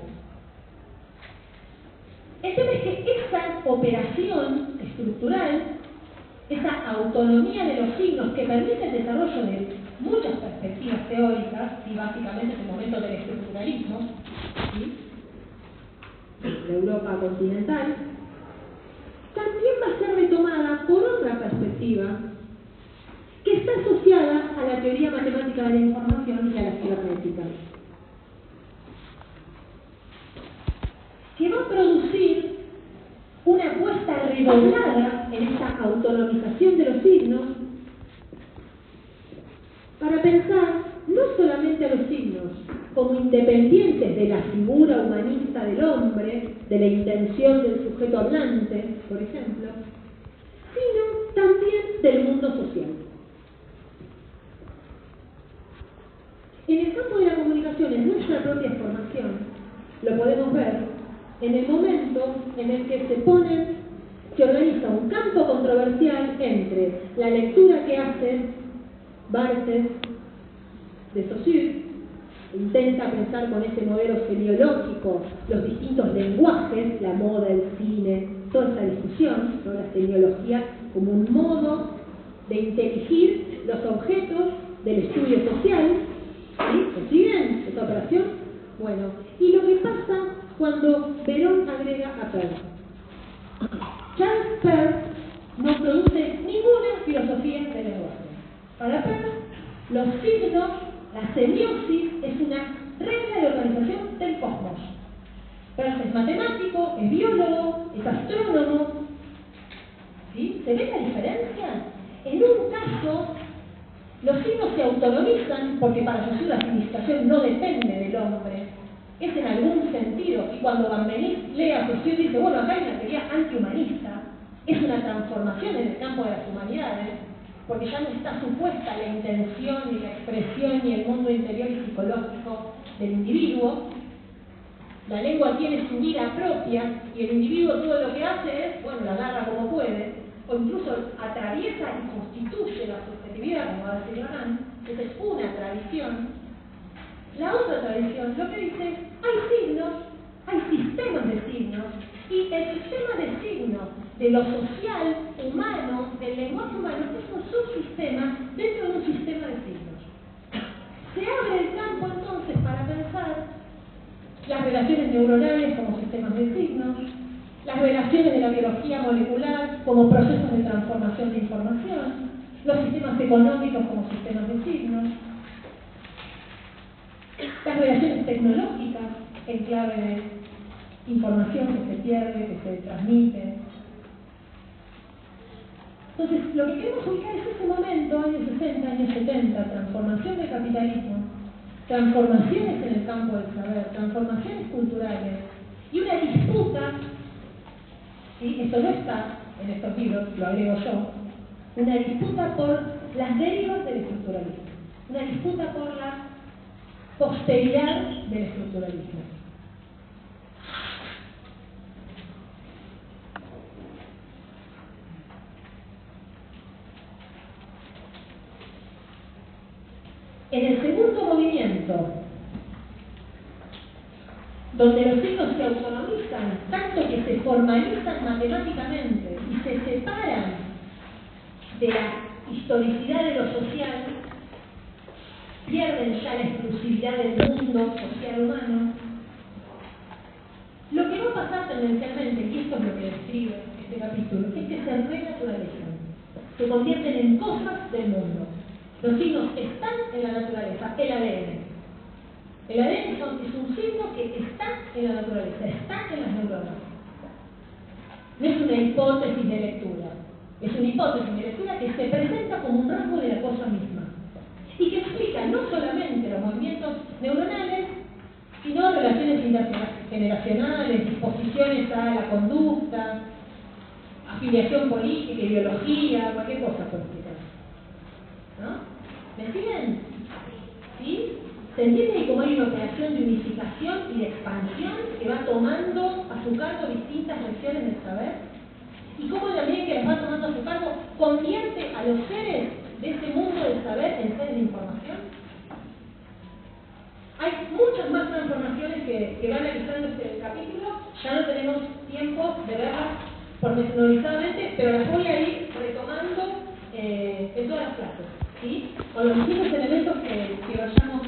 El tema es que esa operación estructural, esa autonomía de los signos que permite el desarrollo de muchas perspectivas teóricas, y básicamente es el momento del estructuralismo, ¿sí? De Europa continental, también va a ser retomada por otra perspectiva que está asociada a la teoría matemática de la información y a la cibernética, que va a producir una apuesta redoblada en esta autonomización de los signos para pensar no solamente a los signos como independientes de la figura humanista del hombre, de la intención del sujeto hablante, por ejemplo, sino también del mundo social. En el campo de la comunicación, en nuestra propia formación, lo podemos ver en el momento en el que se organiza un campo controversial entre la lectura que hace Barthes de Saussure, intenta pensar con ese modelo semiológico los distintos lenguajes, la moda, el cine, toda esa discusión, ¿no? La semiología como un modo de inteligir los objetos del estudio social. ¿Sí? ¿Se siguen esa operación? Bueno, y lo que pasa cuando Verón agrega a Peirce. Charles Peirce no produce ninguna filosofía del lenguaje. Para Peirce, los signos, la semiosis, es una regla de organización del cosmos. Peirce es matemático, es biólogo, es astrónomo. ¿Sí? ¿Se ve la diferencia? En un caso, los signos se autonomizan porque para Saussure la significación no depende del hombre, es en algún sentido, y cuando Van Benith lee a Saussure dice, bueno, acá hay una teoría antihumanista, es una transformación en el campo de las humanidades, porque ya no está supuesta la intención, ni la expresión, ni el mundo interior y psicológico del individuo. La lengua tiene su vida propia, y el individuo todo lo que hace es, bueno, la agarra como puede, o incluso atraviesa y constituye la subjetividad, como va a decir Lacan. Esa es una tradición. La otra tradición lo que dice, hay signos, hay sistemas de signos, y el sistema de signos de lo social, humano, del lenguaje humano, es un subsistema dentro de un sistema de signos. Se abre el campo entonces para pensar las relaciones neuronales como sistemas de signos, las relaciones de la biología molecular como procesos de transformación de información, los sistemas económicos como sistemas de signos, las relaciones tecnológicas en clave de información que se pierde, que se transmite. Entonces, lo que queremos ubicar es ese momento, años 60, años 70, transformación del capitalismo, transformaciones en el campo del saber, transformaciones culturales y una disputa. ¿Sí? Esto no está en estos libros, lo agrego yo, una disputa por las derivas del estructuralismo, una disputa por la posteridad del estructuralismo. En el segundo movimiento, donde los signos se autonomizan, tanto que se formalizan matemáticamente y se separan de la historicidad de lo social, pierden ya la exclusividad del mundo social humano. Lo que va a pasar tendencialmente, y esto es lo que describe este capítulo, es que se renaturalizan, se convierten en cosas del mundo. Los signos están en la naturaleza, el ADN. El ADN es un signo que está en la naturaleza, está en las neuronas. No es una hipótesis de lectura, es una hipótesis de lectura que se presenta como un rasgo de la cosa misma y que explica no solamente los movimientos neuronales, sino relaciones intergeneracionales, disposiciones a la conducta, afiliación política, ideología, cualquier cosa política. ¿No? ¿Me siguen? ¿Sí? ¿Se entiende que como hay una operación de unificación y de expansión que va tomando a su cargo distintas regiones del saber? Y cómo también que las va tomando a su cargo convierte a los seres de ese mundo del saber en seres de información. Hay muchas más transformaciones que van analizando este capítulo, ya no tenemos tiempo de verlas pormenorizadamente, pero las voy a ir retomando en todas las clases, ¿sí? Con los distintos elementos que vayamos